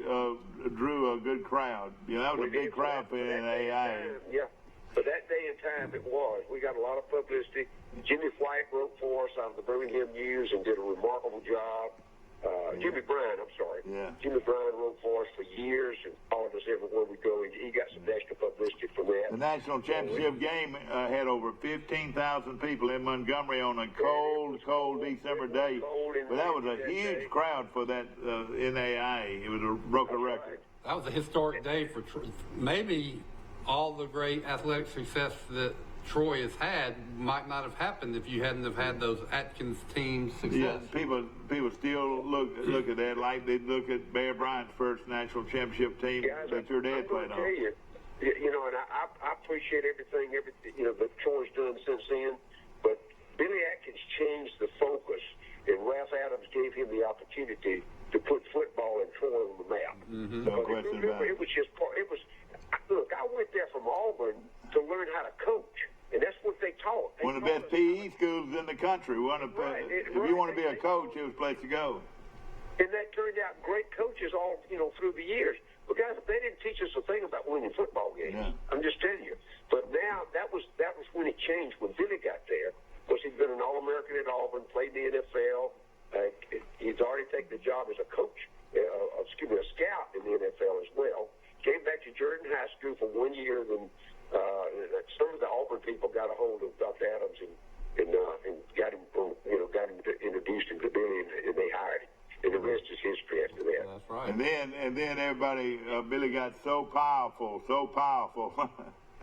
drew a good crowd. You know, that was a big crowd for NAIA. Yeah, for that day and time it was. We got a lot of publicity. Jimmy White wrote for us out of the Birmingham News and did a remarkable job. Jimmy Bryan, I'm sorry. Yeah. Jimmy Bryan wrote for us for years and followed us everywhere we go. He got some extra publicity from that. The national championship game had over 15,000 people in Montgomery on a cold December day. But that was a huge crowd for that NAIA. It broke a record. That was a historic day for maybe all the great athletic success that Troy has had might not have happened if you hadn't have had those Atkins team success. Yeah, people still look at that like they look at Bear Bryant's first national championship team that your dad played on. And I appreciate everything that Troy's done since then. But Billy Atkins changed the focus, and Ralph Adams gave him the opportunity to put football and Troy on the map. No question about it. It was just part. Look, I went there from Auburn to learn how to coach. And that's what they taught. One of the best PE schools in the country. If you want to be a coach, it was a place to go. And that turned out great coaches all through the years. But guys, they didn't teach us a thing about winning football games. Yeah. I'm just telling you. But now that was when it changed when Billy got there. Of course, he'd been an All-American at Auburn, played in the NFL. He's already taken the job as a coach, a scout in the NFL as well. Came back to Jordan High School for 1 year, then. Some of the Auburn people got a hold of Dr. Adams and got him introduced him to Billy, and they hired him. And the rest is history after that. That's right. And then everybody, Billy got so powerful.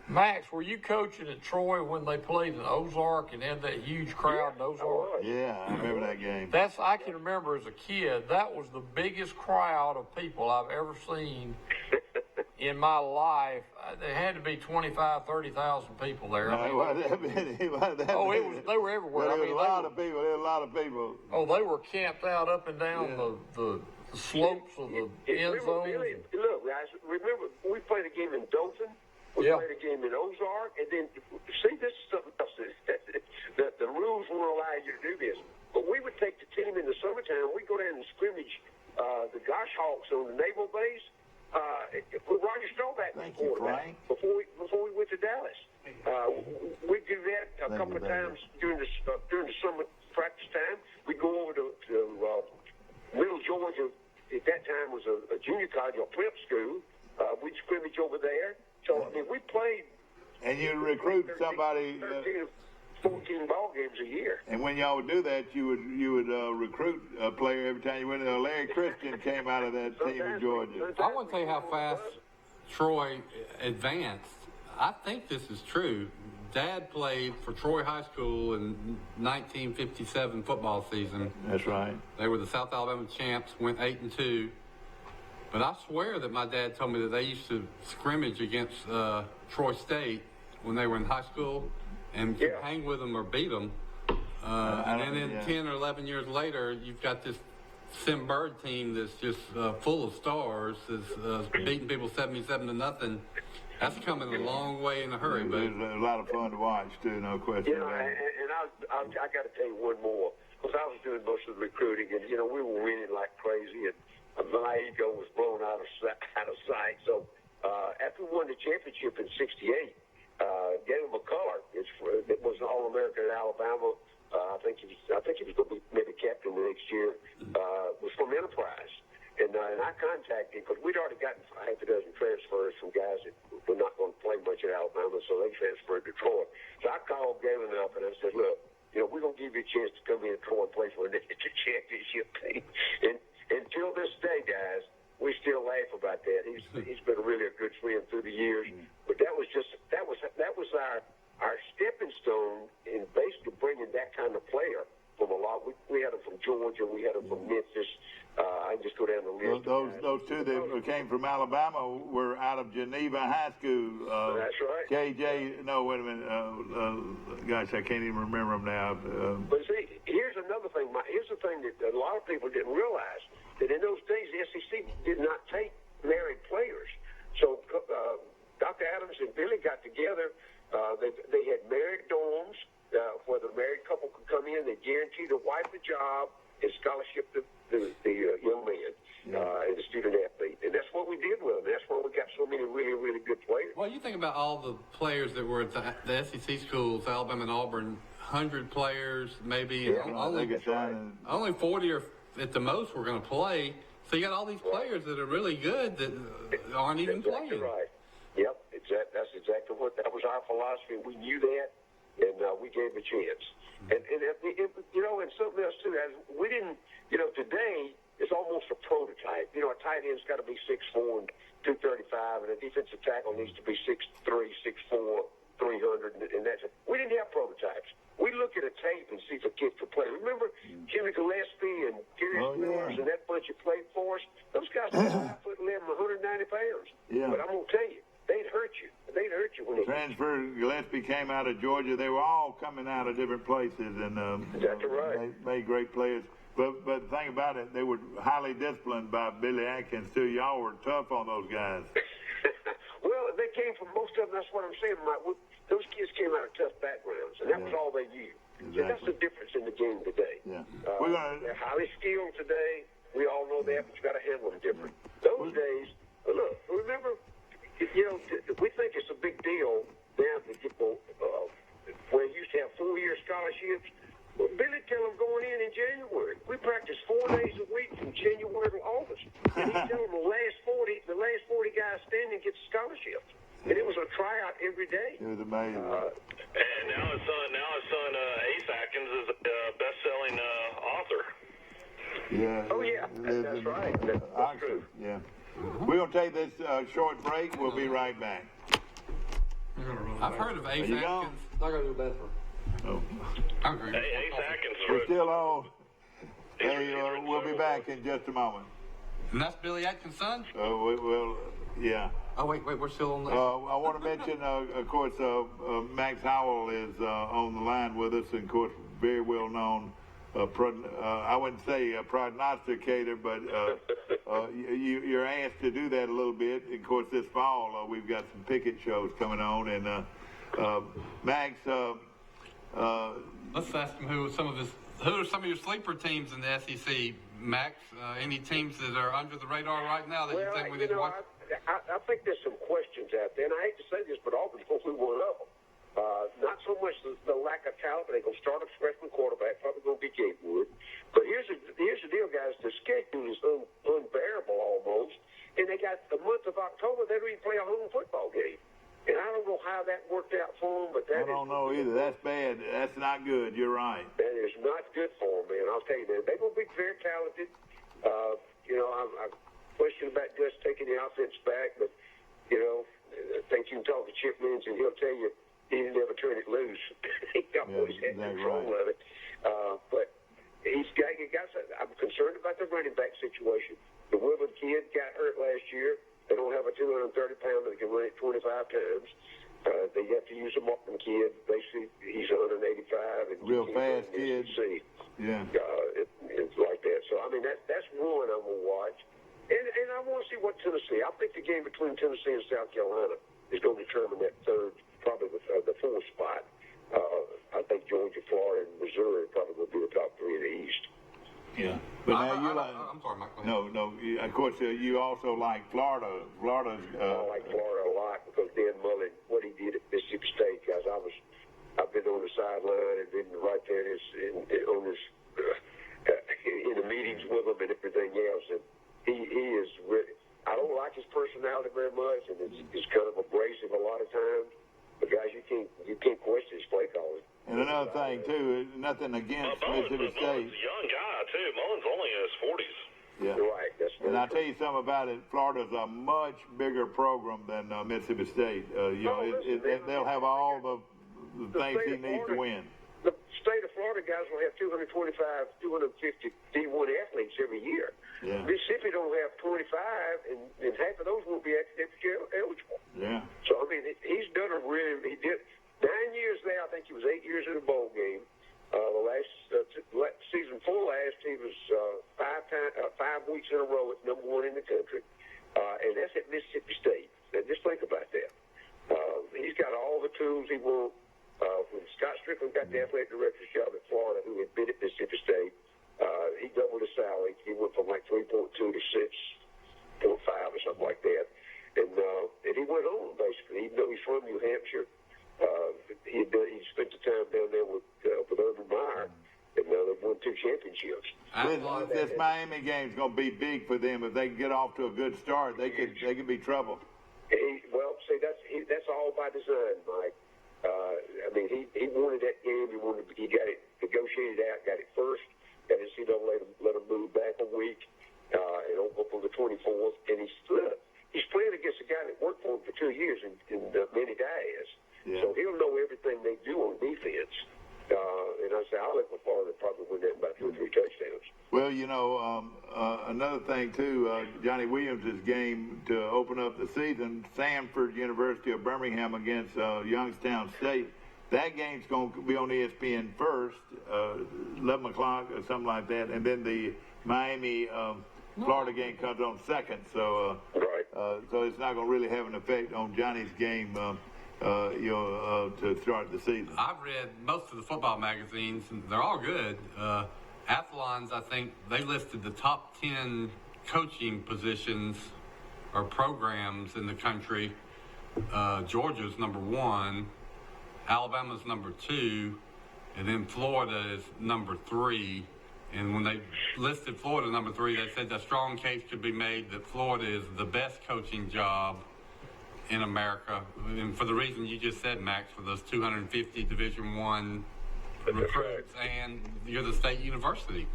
Max, were you coaching at Troy when they played in Ozark and had that huge crowd in Ozark? Yeah, I remember that game. I can remember as a kid, that was the biggest crowd of people I've ever seen in my life. There had to be 25,000, 30,000 people there. No, it wasn't that many. They were everywhere. There was a lot of people. Oh, they were camped out up and down the slopes of the end zones. Look, guys, remember, we played a game in Dothan. We played a game in Ozark. And then, see, this is something else. The rules won't allow you to do this. But we would take the team in the summertime. We'd go down and scrimmage the Goshawks on the naval base. With Roger Staubach before we went to Dallas. We do that a couple of times during the summer practice time. We go over to Middle Georgia. At that time was a junior college or prep school. We'd scrimmage over there. So I mean, we played. And you recruit 13 or 14 ball games a year. And when y'all would do that, you would recruit a player every time you went. Larry Christian came out of that team in Georgia. I want to tell you how fast Troy advanced. I think this is true. Dad played for Troy High School in 1957 football season. That's right. They were the South Alabama champs, went 8-2. But I swear that my dad told me that they used to scrimmage against Troy State when they were in high school and hang with them or beat them. And then 10 or 11 years later, you've got this Sim Bird team that's just full of stars, that's beating people 77-0. That's coming a long way in a hurry. But it's a lot of fun to watch too, no question. You know, and I got to tell you one more, because I was doing most of the recruiting, and we were winning like crazy, and my ego was blown out of sight. So after we won the championship in '68, Galen McCullough it was an All-American at Alabama. I think he was going to be maybe captain the next year. Was from Enterprise, and I contacted him because we'd already gotten half a dozen transfers from guys that were not going to play much at Alabama, so they transferred to Troy. So I called Galen up and I said, "Look, we're going to give you a chance to come in and Troy and play for the championship team." And until this day, guys, we still laugh about that. He's been really a good friend through the years, but that was our stepping stone in basically bringing that kind of player from a lot. We had him from Georgia, we had him from Memphis. I can just go down the list. Those two that came from Alabama were out of Geneva High School. That's right. KJ, no, wait a minute. Gosh, I can't even remember them now. But see, here's another thing. Here's the thing that a lot of people didn't realize, that in those days the SEC did not take married players. So Dr. Adams and Billy got together. They had married dorms where the married couple could come in. They guaranteed the wife a job and scholarship to the young man and the student athlete. And that's what we did with them. That's why we got so many really, really good players. Well, you think about all the players that were at the SEC schools, Alabama and Auburn, 100 players maybe. Yeah, only 40 or at the most were going to play. So you got all these players that are really good that aren't even playing. Right. Yep, that's exactly what, that was our philosophy. We knew that, and we gave a chance. And something else too, we didn't, today it's almost a prototype. A tight end's got to be 6'4" and 235, and a defensive tackle needs to be 6'3", 6'4", 300, and that's it. We didn't have prototypes. We look at a tape and see if a kid could play. Remember Jimmy Gillespie and Gary Spears and that bunch that played for us? Those guys were 5'11", 190 pounds. Yeah. But I'm going to tell you, they'd hurt you. They'd hurt you when they transfer. Gillespie came out of Georgia. They were all coming out of different places, and exactly right. They made great players. But the thing about it, they were highly disciplined by Billy Atkins too. Y'all were tough on those guys. Well, they came from most of them. That's what I'm saying, Mike. Those kids came out of tough backgrounds, and that was all they knew. Exactly. And that's the difference in the game today. Yeah. They're highly skilled today. We all know that, but you got to handle them different. Those days, look, remember, we think it's a big deal now to get where you used to have 4-year scholarships. Well, Billy tell them going in January. We practice 4 days a week from January to August. And he tell them the last 40 guys standing gets scholarships. And it was a tryout every day. It was amazing. And now his son Ace Atkins is a best-selling author. Yeah. Oh yeah, that's right. That's true. Yeah. We're gonna take this short break. We'll be right back. I've heard of Ace Atkins. I gotta go to the bathroom. Oh. Ace Atkins We're wrote. still on. Hey, we'll be back in just a moment. And that's Billy Atkins' son? Yeah. Oh, wait, we're still on that. I want to mention, of course, Max Howell is on the line with us, and of course, very well known. I wouldn't say a prognosticator, but you're asked to do that a little bit. Of course, this fall we've got some picket shows coming on, and Max. Let's ask him who are some of your sleeper teams in the SEC, Max? Any teams that are under the radar right now that you think we need to watch? I think there's some questions out there, and I hate to say this, but Auburn's going to be one of them. Not so much the lack of talent, but they're going to start a freshman quarterback, probably going to be Gatewood. But here's the deal, guys. The schedule is unbearable almost, and they got the month of October, they don't even play a home football game. And I don't know how that worked out for them, but I don't know either. That's bad. That's not good. You're right. That is not good for them, man. I'll tell you that. They're going to be very talented. I question about just taking the offense back, but, I think you can talk to Chip Lynch, and he'll tell you he never turn it loose. He always had control of it. But I'm concerned about the running back situation. The Woodland kid got hurt last year. They don't have a 230-pounder that can run it 25 times. They have to use a Martin kid. Basically, he's 185 and real fast kid. Yeah. It's like that. So I mean, that's one I'm gonna watch, and I want to see what Tennessee. I think the game between Tennessee and South Carolina is going to determine that third, probably the fourth spot. I think Georgia, Florida, and Missouri probably will be the top three in the East. Yeah, but now you like. I'm sorry, Mike. No. Of course, you also like Florida. Florida's. I like Florida a lot because Dan Mullen, what he did at Mississippi State, guys. I've been on the sideline and been right there in the meetings with him and everything else. And he is really. I don't like his personality very much, and it's kind of abrasive a lot of times. But guys, you can't question his play calling. And another thing too, nothing against Mississippi State. Mullen's a young guy too. Mullen's only in his 40s. Yeah. Right. And I'll tell you something about it. Florida's a much bigger program than Mississippi State. They'll have all the things he needs to win. The state of Florida guys will have 225, 250 D1 athletes every year. Yeah. Mississippi don't have 25, and half of those won't be academic eligible. Yeah. So I mean, he's done a really. He did 9 years there. I think he was 8 years in a bowl game. The last season before last, he was 5 weeks in a row at number one in the country, and that's at Mississippi State. Now, just think about that. He's got all the tools he wants. When Scott Strickland got the athletic director's job at Florida, who had been at Mississippi State, he doubled his salary. He went from like 3.2 to 6.5 or something like that, and he went on basically. Even though he's from New Hampshire, he spent the time down there with Urban Meyer, and they've won 2 championships. This Miami game's going to be big for them. If they can get off to a good start, they could be trouble. Well, see, that's all by design, Mike. I mean, he wanted that game. He got it negotiated out, got it first. Got NCAA let him move back a week and open up on the 24th. And he's playing against a guy that worked for him for 2 years in Manny Diaz. Yeah. So he'll know everything they do on defense. And I say, I'll let Florida probably win that by 2 or 3 touchdowns. Well, another thing, too, Johnny Williams' game to open up the season, Samford University of Birmingham against Youngstown State. That game's going to be on ESPN first, 11 o'clock or something like that. And then the Miami Florida game comes on second. So, so it's not going to really have an effect on Johnny's game to start the season. I've read most of the football magazines, and they're all good. Athlon's, I think, they listed the top 10 coaching positions or programs in the country. Georgia's number 1, Alabama's number 2, and then Florida is number 3. And when they listed Florida number 3, they said a strong case could be made that Florida is the best coaching job in America, and for the reason you just said, Max, for those 250 Division I recruits, and you're the state university.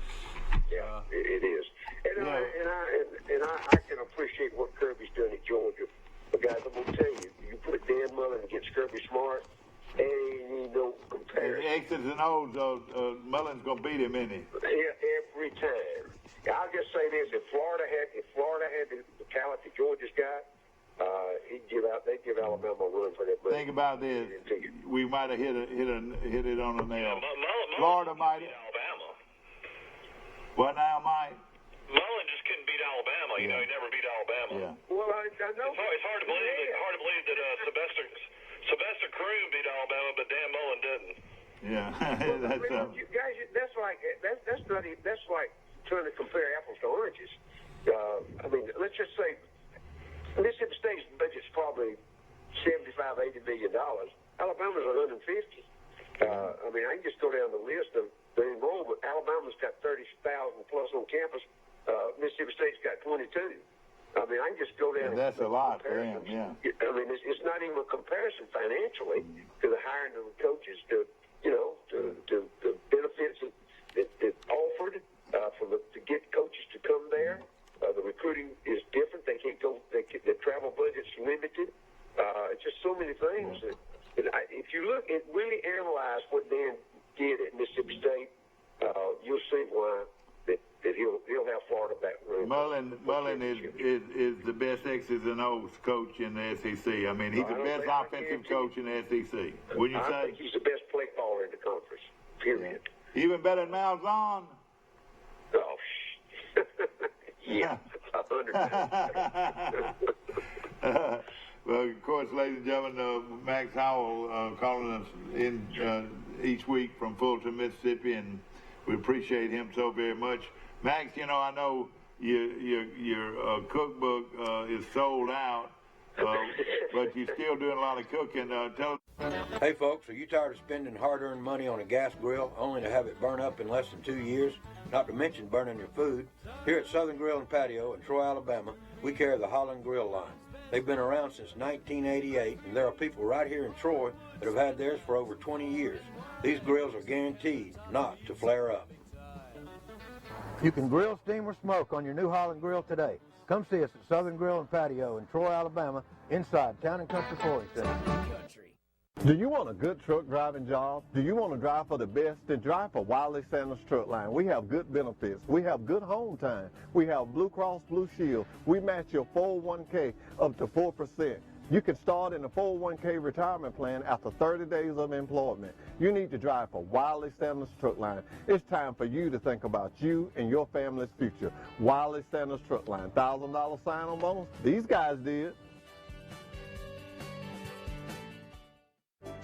Yeah, it is. And I can appreciate what Kirby's done at Georgia. But guys, I'm gonna tell you, you put Dan Mullen against Kirby Smart, ain't no comparison. X's and O's, Mullen's gonna beat him, isn't he? Yeah, every time. I'll just say this: if Florida had the talent that Georgia's got, they'd give Alabama a run for that money. Think about this: we might have hit it on the nail. Florida might beat Alabama. What now, Mike? Mullen just couldn't beat Alabama. You know, he never beat Alabama. Yeah. Well, I know. It's hard to believe that Sylvester Croom beat Alabama, but Dan Mullen didn't. Yeah, guys, that's like trying to compare apples to oranges. I mean, let's just say Mississippi State's budget's probably $75-80 million. Alabama's 150. I mean, I can just go down the list of the enrollment. Alabama's got 30,000 plus on campus. Mississippi State's got 22. I mean, I can just go down. And that's a lot for them. Yeah. I mean, it's not even a comparison financially to the hiring of the coaches, to the benefits that offered to get coaches to come there. The recruiting is different. They can't go. The travel budget's limited. It's just so many things. If you look and really analyze what Dan did at Mississippi State, you'll see why that that he'll have Florida back running. Mullen is the best X's and O's coach in the SEC. I mean, he's the best offensive coach in the SEC. Wouldn't you say? I think he's the best play caller in the conference. Period. Even better than Malzahn? Oh, yeah, 100%. Well, of course, ladies and gentlemen, Max Howell calling us in each week from Fulton, Mississippi, and we appreciate him so very much. Max, you know, I know your cookbook is sold out, but you're still doing a lot of cooking. Hey folks, are you tired of spending hard-earned money on a gas grill only to have it burn up in less than 2 years? Not to mention burning your food. Here at Southern Grill and Patio in Troy, Alabama, we carry the Holland Grill line. They've been around since 1988, and there are people right here in Troy that have had theirs for over 20 years. These grills are guaranteed not to flare up. You can grill, steam, or smoke on your new Holland Grill today. Come see us at Southern Grill and Patio in Troy, Alabama, inside Town & Country Flooring Center. Do you want a good truck driving job? Do you want to drive for the best? Then drive for Wiley Sanders Truck Line. We have good benefits. We have good home time. We have Blue Cross Blue Shield. We match your 401k up to 4%. You can start in a 401k retirement plan after 30 days of employment. You need to drive for Wiley Sanders Truck Line. It's time for you to think about you and your family's future. Wiley Sanders Truck Line. $1,000 sign-on bonus? These guys did.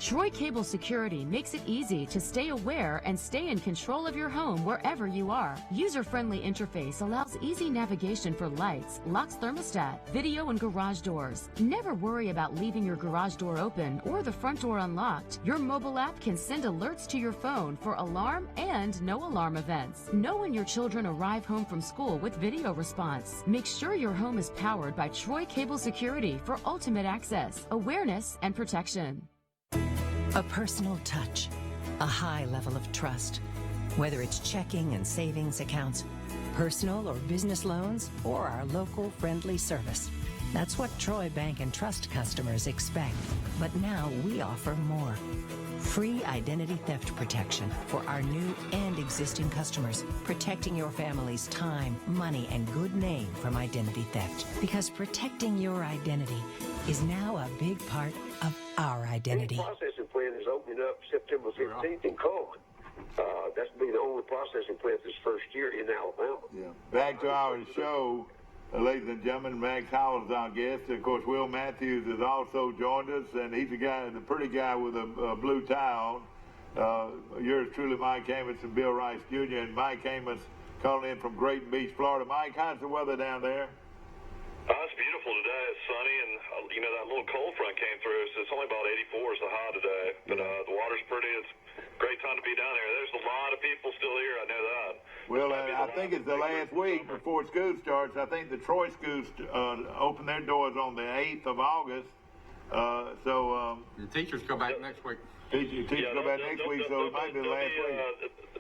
Troy Cable Security makes it easy to stay aware and stay in control of your home wherever you are. User-friendly interface allows easy navigation for lights, locks thermostat, video, and garage doors. Never worry about leaving your garage door open or the front door unlocked. Your mobile app can send alerts to your phone for alarm and no alarm events. Know when your children arrive home from school with video response. Make sure your home is powered by Troy Cable Security for ultimate access, awareness, and protection. A personal touch, a high level of trust. Whether it's checking and savings accounts, personal or business loans, or our local friendly service. That's what Troy Bank and Trust customers expect. But now we offer more. Free identity theft protection for our new and existing customers, protecting your family's time, money, and good name from identity theft. Because protecting your identity is now a big part of our identity. The processing plant is opening up September 15th in Coleman. That's be the only processing plant this first year in Alabama. Yeah. Back to our show, ladies and gentlemen. Max Howell is our guest. Of course, Will Matthews has also joined us, and he's the pretty guy with a blue tie on. Yours truly, Mike Amos and Bill Rice Jr. And Mike Amos calling in from Great Beach, Florida. Mike, how's the weather down there? It's beautiful today. It's sunny, and that little cold front came through, so it's only about 84 is the high today. But the water's pretty. It's a great time to be down there. There's a lot of people still here. I know that. Well, I think it's the last week before school starts. I think the Troy schools open their doors on the 8th of August. The teachers go back next week. Teachers go back next week, so it might be the last week.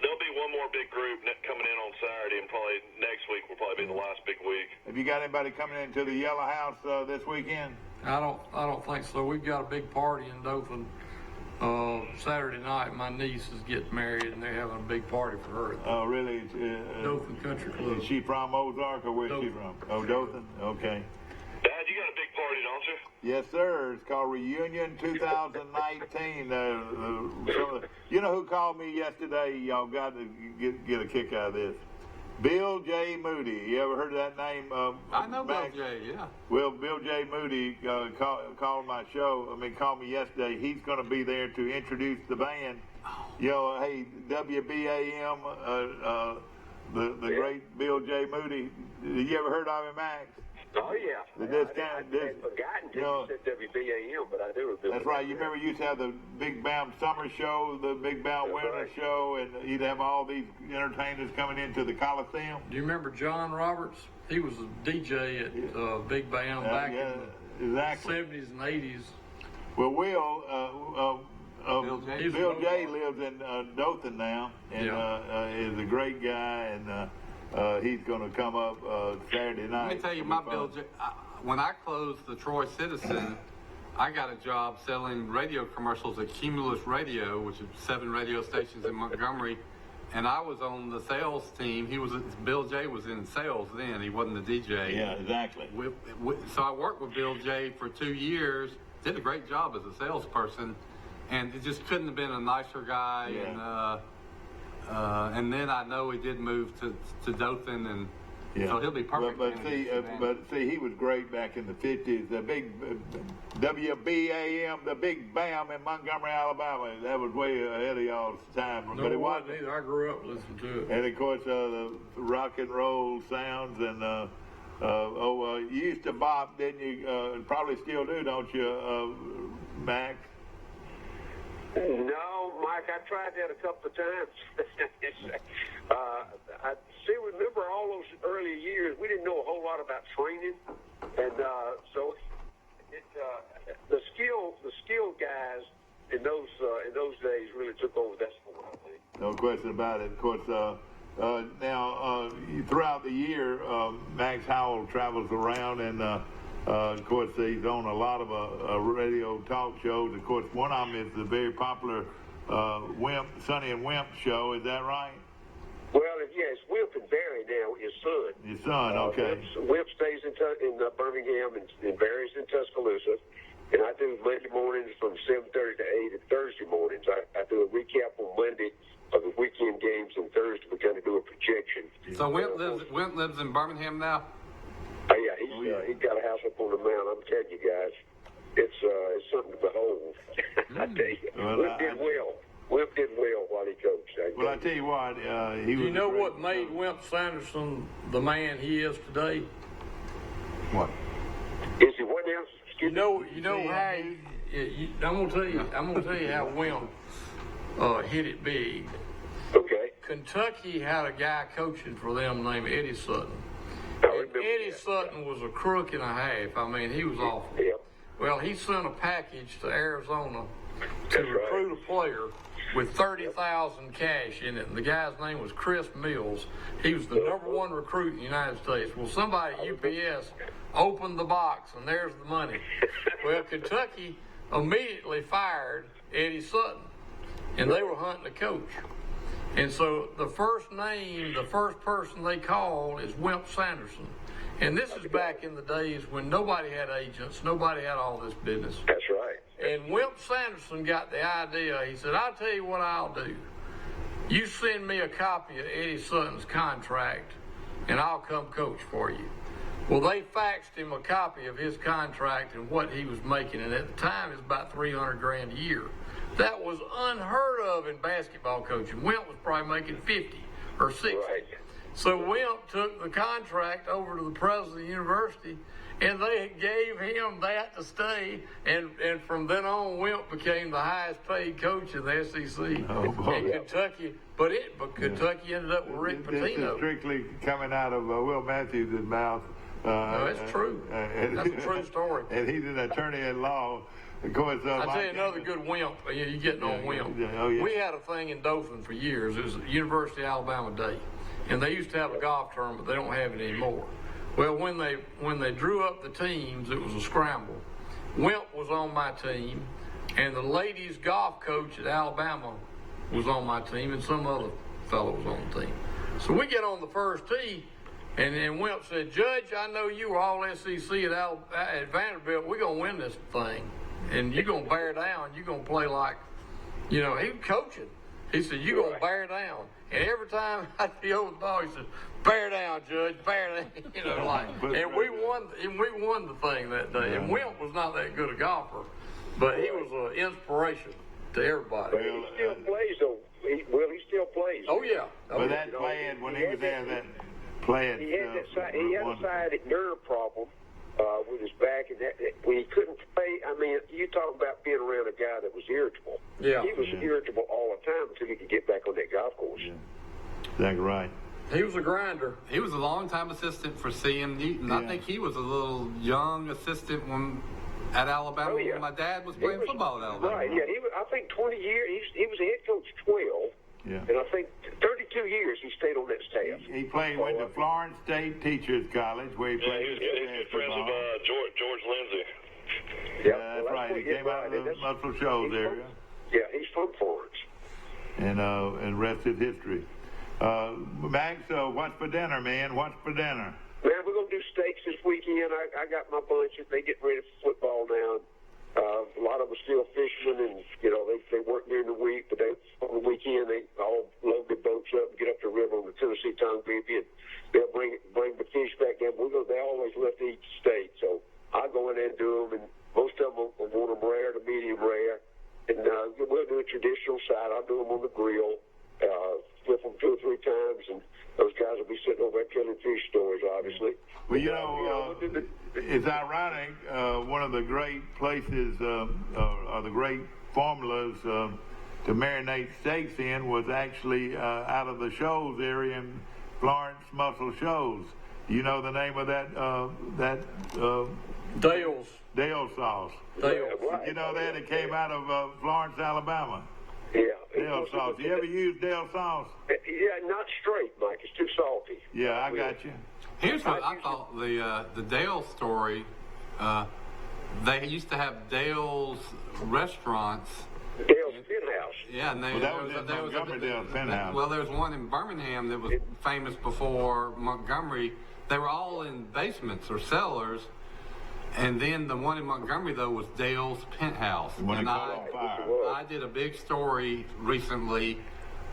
There'll be one more big group coming in on Saturday, and probably next week will probably be the last big week. Have you got anybody coming into the Yellow House this weekend? I don't think so. We've got a big party in Dothan Saturday night. My niece is getting married, and they're having a big party for her. Oh, really? Dothan Country Club. Is she from Ozark, or where's she from? Oh, Dothan? Okay. Dad, you got a big party, don't you? Yes, sir. It's called Reunion 2019. You know who called me yesterday? Y'all got to get a kick out of this. Bill J. Moody. You ever heard of that name? I know Max? Bill J. Yeah. Well, Bill J. Moody called my show. Called me yesterday. He's going to be there to introduce the band. Hey, WBAM, the great Bill J. Moody. You ever heard of him, Max? Oh, yeah. I hadn't forgotten you said WBAM, but I do remember. That's right. You remember you used to have the Big Bound Summer Show, the Big Bound Winter Show, and you'd have all these entertainers coming into the Coliseum. Do you remember John Roberts? He was a DJ at Big Band back in the 70s and 80s. Well, Bill J. lives in Dothan now, and is a great guy, and he's going to come up Saturday night. Let me tell you, my Bill J. When I closed the Troy Citizen, I got a job selling radio commercials at Cumulus Radio, which is 7 radio stations in Montgomery. and I was on the sales team. Bill J was in sales then. He wasn't the DJ. Yeah, exactly. So I worked with Bill J for 2 years. Did a great job as a salesperson, and it just couldn't have been a nicer guy. Yeah. And then I know he did move to Dothan, and so he'll be perfect. But see, he was great back in the 50s. The big WBAM, the big BAM in Montgomery, Alabama. That was way ahead of y'all's time. No, but it wasn't either. I grew up listening to it. And of course, the rock and roll sounds and you used to bop, didn't you? Probably still do, don't you, Mac? No, Mike, I tried that a couple of times. I still remember all those early years. We didn't know a whole lot about training, and so the skill guys in those days really took over that sport, I think. No question about it. Of course, now throughout the year, Max Howell travels around, and of course he's on a lot of radio talk shows. Of course, one of them is the very popular Sonny and Wimp show. Is that right? Well, yes, Wimp and Barry now, his son. Your son, okay. Wimp stays in Birmingham, and Barry's in Tuscaloosa. And I do Monday mornings from 7:30 to 8, and Thursday mornings I do a recap on Monday of the weekend games, and Thursday we kind of do a projection. So Wimp lives in Birmingham now? Oh, yeah, he's got a house up on the mountain. I'm telling you guys, it's something to behold. I tell you, Wimp did well while he coached. Well, I tell you what, he was. Do you know what made Wimp Sanderson the man he is today? What? Is he what else? You know how I'm gonna tell you how Wimp hit it big. Okay. Kentucky had a guy coaching for them named Eddie Sutton. And Eddie Sutton was a crook and a half. I mean, he was awful. Yeah. Well, he sent a package to Arizona to recruit a player with $30,000 cash in it. And the guy's name was Chris Mills. He was the #1 recruit in the United States. Well, somebody at UPS opened the box, and there's the money. Well, Kentucky immediately fired Eddie Sutton, and they were hunting a coach. And so the first person they called is Wimp Sanderson. And this is back in the days when nobody had agents, nobody had all this business. That's right. And Wimp Sanderson got the idea. He said, I'll tell you what I'll do. You send me a copy of Eddie Sutton's contract, and I'll come coach for you. Well, they faxed him a copy of his contract and what he was making, and at the time it was about $300,000 a year. That was unheard of in basketball coaching. Wimp was probably making 50 or 60. Right. So Wimp took the contract over to the president of the university, and they gave him that to stay. And from then on, Wimp became the highest paid coach in the SEC in Kentucky. But Kentucky ended up with Rick Pitino. This is strictly coming out of Will Matthews' mouth. No, it's true. That's a true story. And he's an attorney at law. Of course, I'll tell you another good Wimp. You're getting on Wimp. We had a thing in Dothan for years. It was University of Alabama Day. And they used to have a golf tournament. They don't have it anymore. Well, when they drew up the teams, it was a scramble. Wimp was on my team, and the ladies golf coach at Alabama was on my team, and some other fellow was on the team. So we get on the first tee, and then Wimp said, Judge, I know you were all SEC at Vanderbilt. We're going to win this thing. And you're going to bear down. You're going to play like, he was coaching. He said, you're going to bear down. And every time I'd be over the ball, he said, bear down, Judge, bear down. And we won the thing that day. And Wimp was not that good a golfer, but he was an inspiration to everybody. But he still plays, though. He still plays. Oh, yeah. But that playing, when he was there, that playing. He had a sciatic nerve problem with his back, and when he couldn't play, I mean, you talk about being around a guy that was irritable. Yeah. He was irritable all the time until he could get back on that golf course. Yeah. Exactly right. He was a grinder. He was a long-time assistant for C.M. Newton. Yeah. I think he was a little young assistant at Alabama when my dad was playing football at Alabama. Right, yeah. I think 20 years, he was a head coach 12. Yeah. And I think 32 years he stayed on that staff. He went to Florence State Teachers College, where he played. He's good friends with George Lindsay. Yeah, that's right. He came out of the Muscle Shoals area. Yeah, he's from Florence. And rest is history. Max, what's for dinner, man? What's for dinner? Man, we're gonna do steaks this weekend. I got my bunches. They get ready for football now. A lot of them are still fishermen, and they work during the week, but on the weekend they all load their boats up and get up the river on the Tennessee Tongue-Pimpy, and they'll bring the fish back down. They always love to eat steak, so I'll go in there and do them, and most of them will want them rare to medium rare, and we'll do a traditional side. I'll do them on the grill, flip them 2 or 3 times, and those guys will be sitting over there telling fish stories, obviously. Well, it's ironic. One of the great places, or the great formulas to marinate steaks in was actually out of the Shoals area in Florence Mussel Shoals. You know the name of that? Dale's. Dale sauce. Dale's. Right. You know that? It came out of Florence, Alabama. Yeah. Dale sauce. You ever use Dale sauce? Yeah, not straight, Mike. It's too salty. Yeah, I got you. Here's what I thought the Dale story. They used to have Dale's restaurants. Dale's Penthouse. Yeah, and That was in Montgomery, Dale's Penthouse. Well, there's one in Birmingham that was famous before Montgomery. They were all in basements or cellars. And then the one in Montgomery, though, was Dale's Penthouse. When it caught on fire. I did a big story recently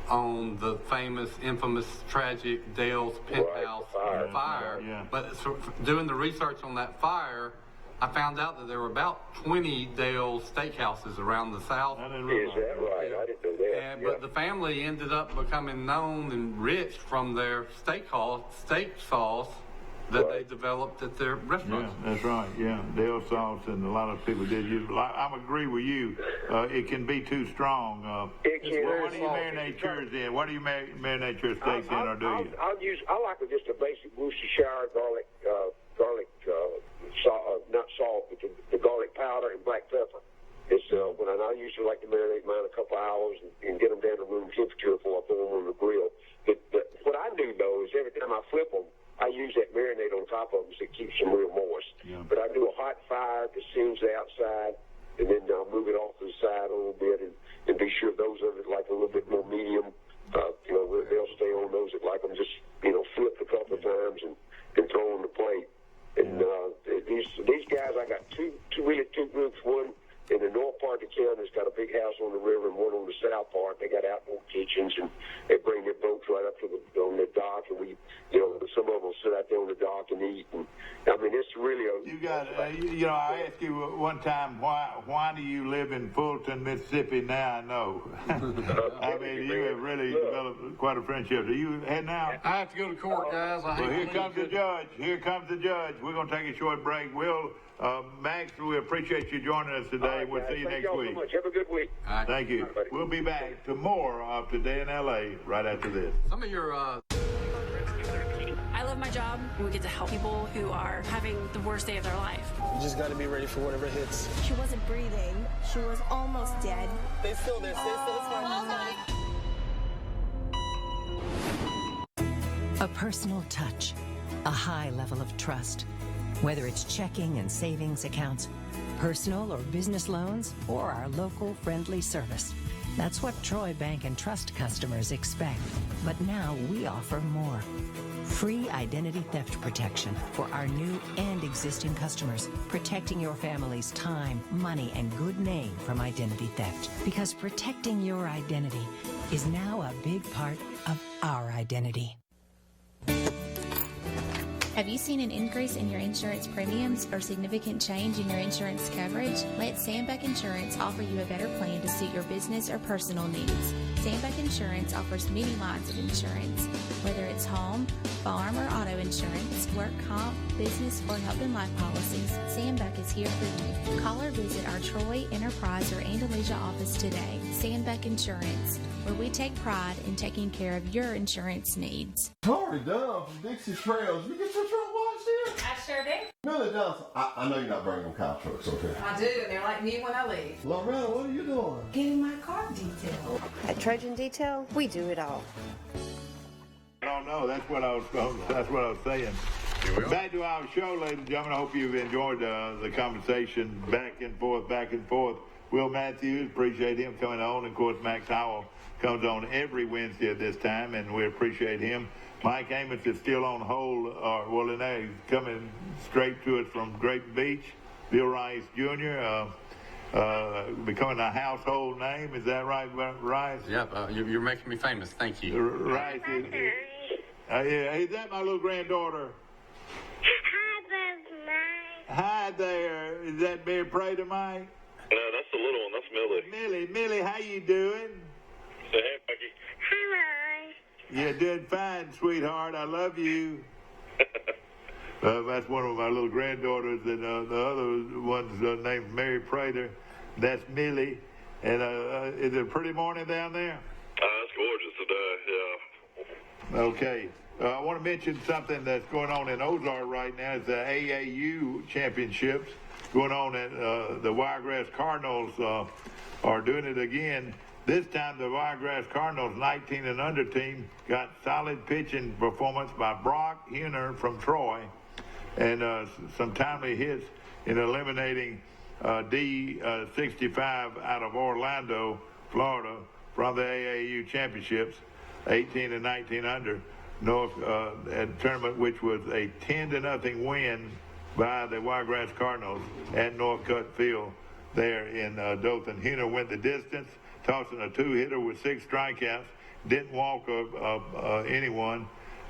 on the famous, infamous, tragic Dale's Penthouse fire. Yeah. But doing the research on that fire, I found out that there were about 20 Dale's steakhouses around the South. I didn't Is realize that right? I didn't know that. But the family ended up becoming known and rich from their steak sauce that they developed at their Yeah, restaurants. that's right. Yeah, Dale sauce, and a lot of people did use it. I agree with you. It can be too strong. It can. What do you marinate yours in? What do you marinate your steaks in, or do you? I like just a basic Worcestershire garlic, not salt, but the garlic powder and black pepper. It's when I usually like to marinate mine a couple hours and get them down to room temperature before I throw them on the grill. But what I do though is every time I flip them, I use that marinade on top of them so it keeps them real moist. Yeah. But I do a hot fire that seams the outside, and then I'll move it off to the side a little bit and be sure those of it like a little bit more medium. They'll stay on those that like them just flipped a couple of times and throw on the plate. And these guys, I got two groups. One in the north part of the county has got a big house on the river, and one on the south part. They got outdoor kitchens, and they bring their boats right up to on the dock, and some of them will sit out there on the dock and eat. And I mean, it's really a. You got, I asked you one time, why do you live in Fulton, Mississippi? Now I know. I mean, you have really developed quite a friendship. Are you heading out? I have to go to court, guys. Well, here comes the judge. Here comes the judge. We're going to take a short break. Max, we appreciate you joining us today. Right, we'll see you next y'all week. so much. Have a good week. Thank you. Right, we'll be back to more of Today in L.A. right after this. Some of your I love my job. We get to help people who are having the worst day of their life. You just got to be ready for whatever hits. She wasn't breathing. She was almost dead. They still there. A personal touch, a high level of trust. Whether it's checking and savings accounts, personal or business loans, or our local friendly service. That's what Troy Bank and Trust customers expect. But now we offer more. Free identity theft protection for our new and existing customers, protecting your family's time, money, and good name from identity theft. Because protecting your identity is now a big part of our identity. Have you seen an increase in your insurance premiums or significant change in your insurance coverage? Let Sandbeck Insurance offer you a better plan to suit your business or personal needs. Sandbeck Insurance offers many lines of insurance, whether it's home, farm, or auto insurance, work comp, business, or health and life policies. Sandbeck is here for you. Call or visit our Troy, Enterprise, or Andalusia office today. Sandbeck Insurance, where we take pride in taking care of your insurance needs. Tori Dunn from Dixie Trails. You get your truck washed here? I sure do. Millie Johnson. I know you're not bringing them cow trucks, okay? I do, and they're like new when I leave. Loretta, what are you doing? Getting my car detailed. At Trojan Detail, we do it all. I don't know. That's what I was saying. Back to our show, ladies and gentlemen. I hope you've enjoyed the conversation back and forth. Will Matthews, appreciate him coming on. Of course, Max Howell comes on every Wednesday at this time, and we appreciate him. Mike Amos is still on hold. He's coming straight to us from Great Beach. Bill Rice Jr., becoming a household name. Is that right, Rice? Yep, you're making me famous. Thank you. Rice is that my little granddaughter? Hi there. Is that Mary Prater, Mike? No, that's the little one. That's Millie. Millie, how you doing? Say hey, Becky. You're doing fine, sweetheart. I love you. That's one of my little granddaughters, and the other one's named Mary Prater. That's Millie. And is it a pretty morning down there? It's gorgeous today, yeah. Okay. I want to mention something that's going on in Ozark right now. It's the AAU championships going on at the Wiregrass Cardinals are doing it again. This time the Wiregrass Cardinals 19 and under team got solid pitching performance by Brock Huner from Troy and some timely hits in eliminating D65 out of Orlando, Florida from the AAU championships, 18 and 19 under North at tournament, which was a 10-0 win by the Wiregrass Cardinals at Northcutt Field there in Dothan. Huner went the distance, tossing a 2-hitter with 6 strikeouts, didn't walk anyone,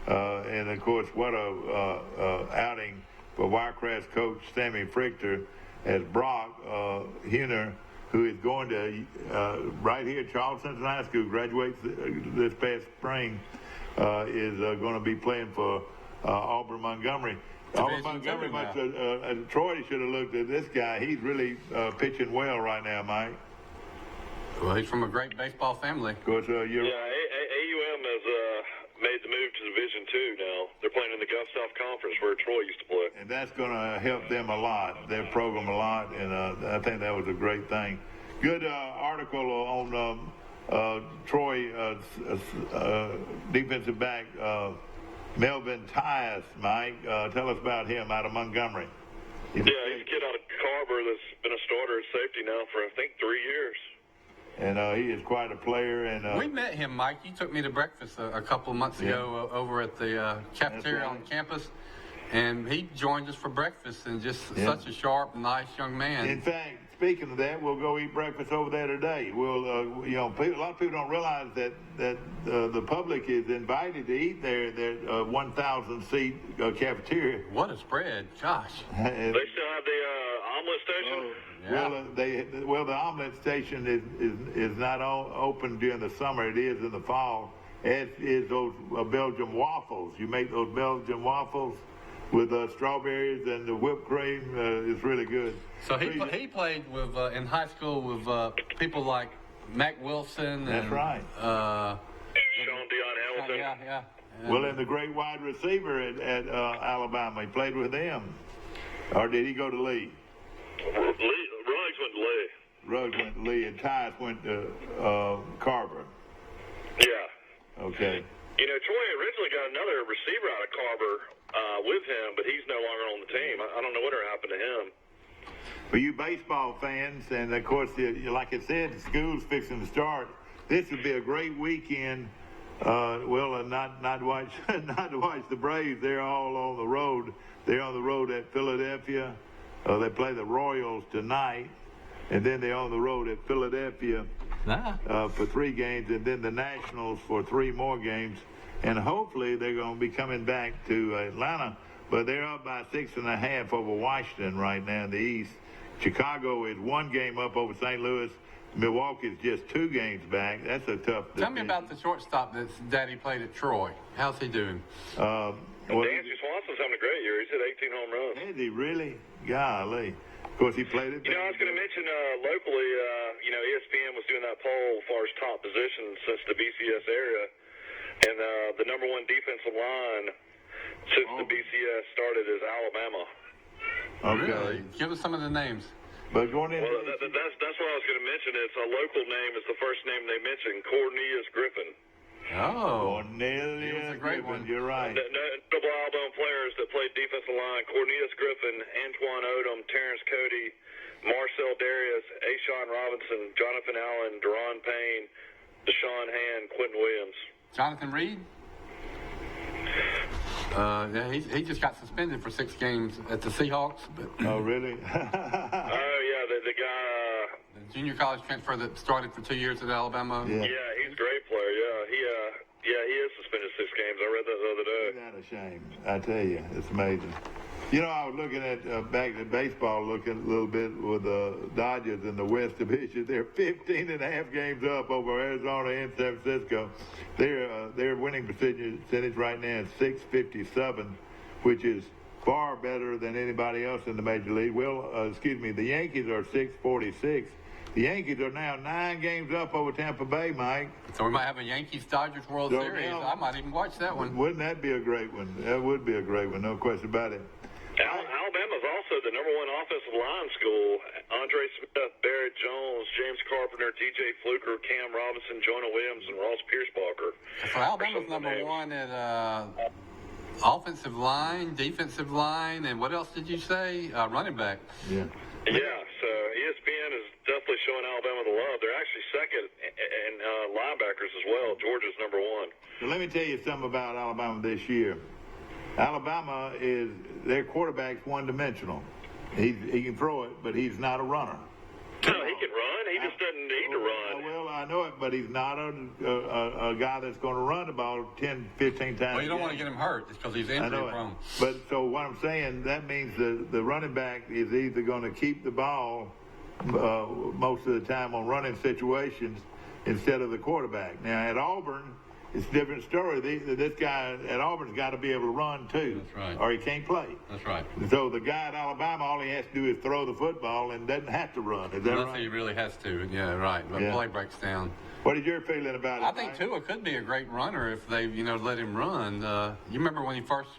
and of course what a outing for Wiregrass coach Sammy Frichter as Brock Huner, who is going to right here at Charles Central High School, graduates this past spring, is going to be playing for Auburn Montgomery. Auburn Montgomery, Troy should have looked at this guy. He's really pitching well right now, Mike. Well, he's from a great baseball family. Of course, AUM has made the move to Division II now. They're playing in the Gulf South Conference where Troy used to play. And that's going to help them a lot, their program a lot, and I think that was a great thing. Good article on Troy defensive back Melvin Tyus, Mike. Tell us about him out of Montgomery. He's a kid out of Carver that's been a starter at safety now for, I think, 3 years. And he is quite a player. And we met him, Mike. You took me to breakfast a couple of months ago over at the cafeteria on campus. And he joined us for breakfast, and just such a sharp, nice young man. In fact, speaking of that, we'll go eat breakfast over there today. We'll, a lot of people don't realize that the public is invited to eat there at their 1,000-seat cafeteria. What a spread, gosh! They still have the omelet station. Well, the omelet station is not open during the summer. It is in the fall. As is those Belgian waffles. You make those Belgian waffles with strawberries and the whipped cream. It's really good. So he played with in high school with people like Mac Wilson. That's right. Sean Dion Hamilton. Yeah. Well, and the great wide receiver at Alabama, he played with them. Or did he go to Lee? Ruggs went to Lee. Ruggs went to Lee, and Tyus went to Carver. Yeah. Okay. Troy originally got another receiver out of Carver with him, but he's no longer on the team. I don't know what happened to him. For you baseball fans, and of course, like I said, the school's fixing to start. This would be a great weekend. Not to watch the Braves. They're all on the road. They're on the road at Philadelphia. They play the Royals tonight, and then they're on the road at Philadelphia for 3 games, and then the Nationals for 3 more games. And hopefully they're going to be coming back to Atlanta, but they're up by 6.5 over Washington right now in the East. Chicago is 1 game up over St. Louis. Milwaukee's just 2 games back. That's a tough Tell me about the shortstop that Daddy played at Troy. How's he doing? Dancy Swanson's having a great year. He's hit 18 home runs. Is he really? Golly. Of course, he played it. I was going to mention locally, ESPN was doing that poll as far as top positions since the BCS area. And the number 1 defensive line since the BCS started is Alabama. Okay. Really? Give us some of the names. But going in. Well, that's what I was going to mention. It's a local name. It's the first name they mentioned, Cornelius Griffin. Oh. Cornelius He was a great Griffin, one. you're right. Notable Alabama players that played defensive line: Cornelius Griffin, Antoine Odom, Terrence Cody, Marcel Darius, Ashawn Robinson, Jonathan Allen, Deron Payne, Deshaun Hand, Quentin Williams. Jonathan Reed? Yeah, he just got suspended for 6 games at the Seahawks. But Oh, really? Oh, yeah, the guy. the junior college transfer that started for 2 years at Alabama. Yeah. Yeah, he's a great player. Yeah, he is suspended 6 games. I read that the other day. Isn't that a shame? I tell you, it's amazing. You know, I was looking at back at baseball, looking a little bit with the Dodgers in the West Division. They're 15.5 games up over Arizona and San Francisco. Their winning percentage right now is .657, which is far better than anybody else in the major league. Well, the Yankees are .646. The Yankees are now 9 games up over Tampa Bay, Mike. So we might have a Yankees-Dodgers World So Series. now- I might even watch that one. Wouldn't that be a great one? That would be a great one, no question about it. Alabama's also the #1 offensive line school. Andre Smith, Barrett Jones, James Carpenter, DJ Fluker, Cam Robinson, Jonah Williams, and Ross Piercebacher. So Alabama's #1 at offensive line, defensive line, and what else did you say? Running back. Yeah. Yeah, so ESPN is definitely showing Alabama the love. They're actually second in linebackers as well. Georgia's #1. So let me tell you something about Alabama this year. Alabama their quarterback's one-dimensional. He can throw it, but he's not a runner. No, he can run. He just doesn't need to run. Well, I know it, but he's not a guy that's going to run the ball 10, 15 times. Well, you don't want to get him hurt just because he's I know injury prone. But so what I'm saying, that means the running back is either going to keep the ball most of the time on running situations instead of the quarterback. Now, at Auburn, it's a different story. This guy at Auburn's got to be able to run, too. That's right. Or he can't play. That's right. So the guy at Alabama, all he has to do is throw the football and doesn't have to run. Is that Unless right? he really has to. Yeah, right. But Yeah. play breaks down. What is your feeling about it? I think Mike? Tua could be a great runner if they, let him run. You remember when he first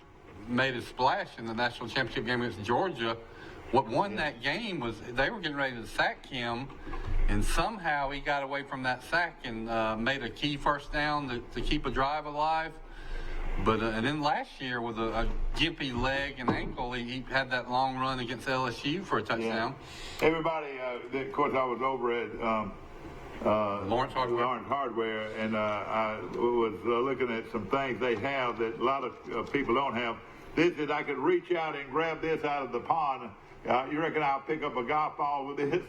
made his splash in the national championship game against Georgia? What won that game was they were getting ready to sack him, and somehow he got away from that sack and made a key first down to keep a drive alive. But and then last year with a gimpy leg and ankle, he had that long run against LSU for a touchdown. Yeah. Everybody, of course, I was over at Lawrence Hardware, and I was looking at some things they have that a lot of people don't have. This is, I could reach out and grab this out of the pond. You reckon I'll pick up a golf ball with this?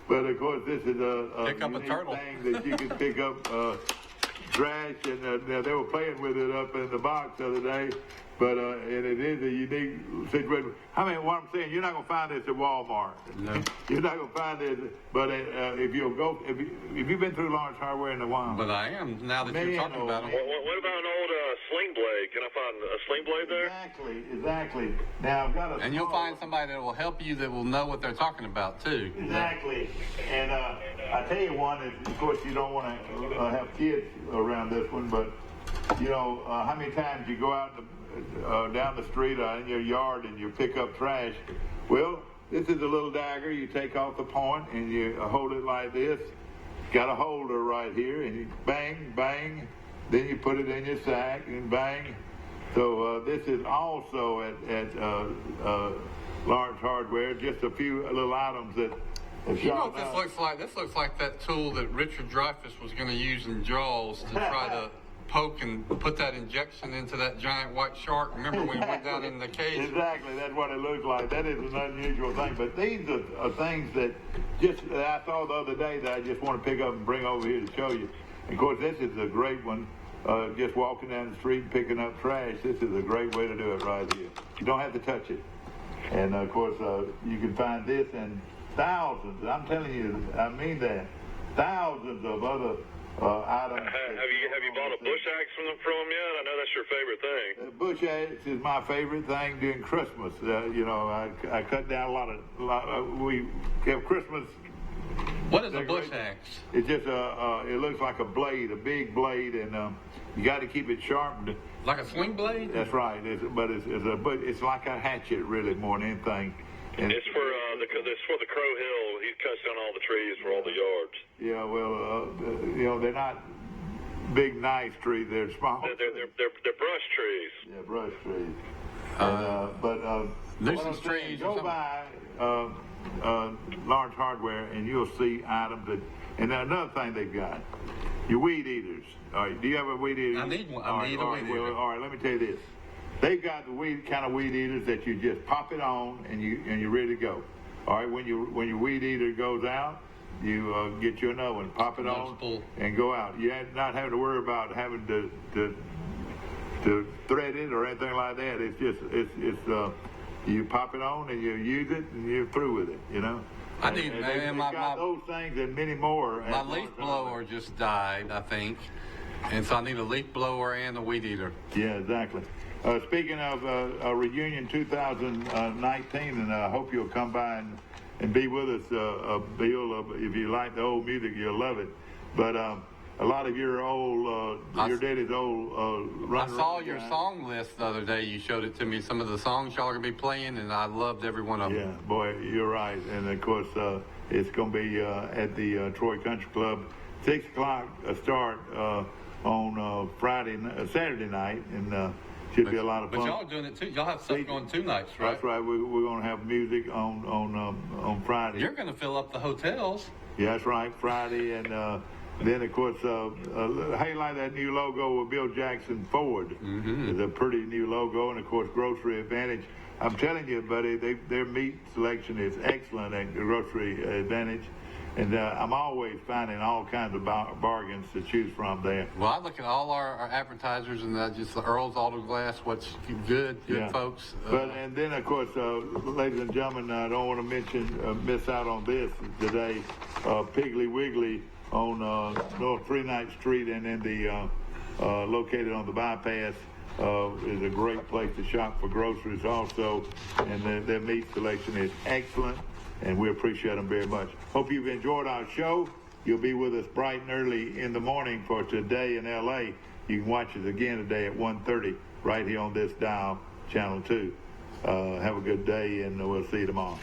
But of course, this is a unique thing that you can pick up trash, and they were playing with it up in the box the other day. But and it is a unique situation. What I'm saying, you're not going to find this at Walmart. No. You're not going to find this. But if you've been through Lawrence Hardware in a while. But I am, now that you're talking about him. What about an old sling blade? Can I find a sling blade there? Exactly. Now I've got and you'll find somebody that will help you that will know what they're talking about too. Exactly. And I tell you one is, of course, you don't want to have kids around this one, but how many times you go out down the street or in your yard and you pick up trash? Well, this is a little dagger. You take off the point and you hold it like this. Got a holder right here, and you bang, bang. Then you put it in your sack and bang. So this is also at Lawrence Hardware. Just a few little items that. You know what this looks like? This looks like that tool that Richard Dreyfuss was going to use in Jaws to try to poke and put that injection into that giant white shark. Remember when he went down in the cage? Exactly, that's what it looks like. That is an unusual thing. But these are things that I saw the other day that I just want to pick up and bring over here to show you. Of course, this is a great one. Just walking down the street and picking up trash. This is a great way to do it right here. You don't have to touch it. And of course, you can find this and thousands. I'm telling you, I mean that. Thousands of other items. Have you bought a bush axe from them yet? I know that's your favorite thing. Bush axe is my favorite thing during Christmas. I cut down a lot. We have Christmas. What is a bush axe? It's just it looks like a blade, a big blade, and you got to keep it sharpened. Like a swing blade? That's right. It's like a hatchet, really, more than anything. And it's for the Crow Hill. He cuts down all the trees for all the yards. Yeah, well, they're not big nice trees. They're small. They're brush trees. Yeah, brush trees. Nuisance trees. Go by Large Hardware and you'll see items that. And another thing they've got, your weed eaters. All right, do you have a weed eater? I need one. I need a weed eater. All right, let me tell you this. They've got the kind of weed eaters that you just pop it on and you're ready to go. All right, when your weed eater goes out, you get you another one, pop it on, and go out. You're not having to worry about having to thread it or anything like that. It's just you pop it on and you use it and you're through with it. You know. They've got those things and many more. My leaf blower just died, I think, and so I need a leaf blower and a weed eater. Yeah, exactly. Speaking of a reunion 2019, and I hope you'll come by and be with us, Bill. If you like the old music, you'll love it. But a lot of your old, your daddy's old. I saw your song list the other day. You showed it to me. Some of the songs y'all are gonna be playing, and I loved every one of them. Yeah, boy, you're right. And of course, it's gonna be at the Troy Country Club, 6 o'clock start on Saturday night, and should be a lot of fun. But y'all are doing it too. Y'all have stuff going 2 nights, right? That's right. We're going to have music on Friday. You're going to fill up the hotels. Yeah, that's right. Friday, and then of course, hey, like that new logo with Bill Jackson Ford. Mm-hmm. It's a pretty new logo, and of course, Grocery Advantage. I'm telling you, buddy, their meat selection is excellent at Grocery Advantage. And I'm always finding all kinds of bargains to choose from there. Well, I look at all our advertisers, and just the Earl's Auto Glass, what's good folks. And then, of course, ladies and gentlemen, I don't want to miss out on this today. Piggly Wiggly on North 39th Street and in the located on the bypass is a great place to shop for groceries also. And their meat selection is excellent. And we appreciate them very much. Hope you've enjoyed our show. You'll be with us bright and early in the morning for Today in L.A. You can watch us again today at 1:30 right here on this dial, Channel 2. Have a good day, and we'll see you tomorrow.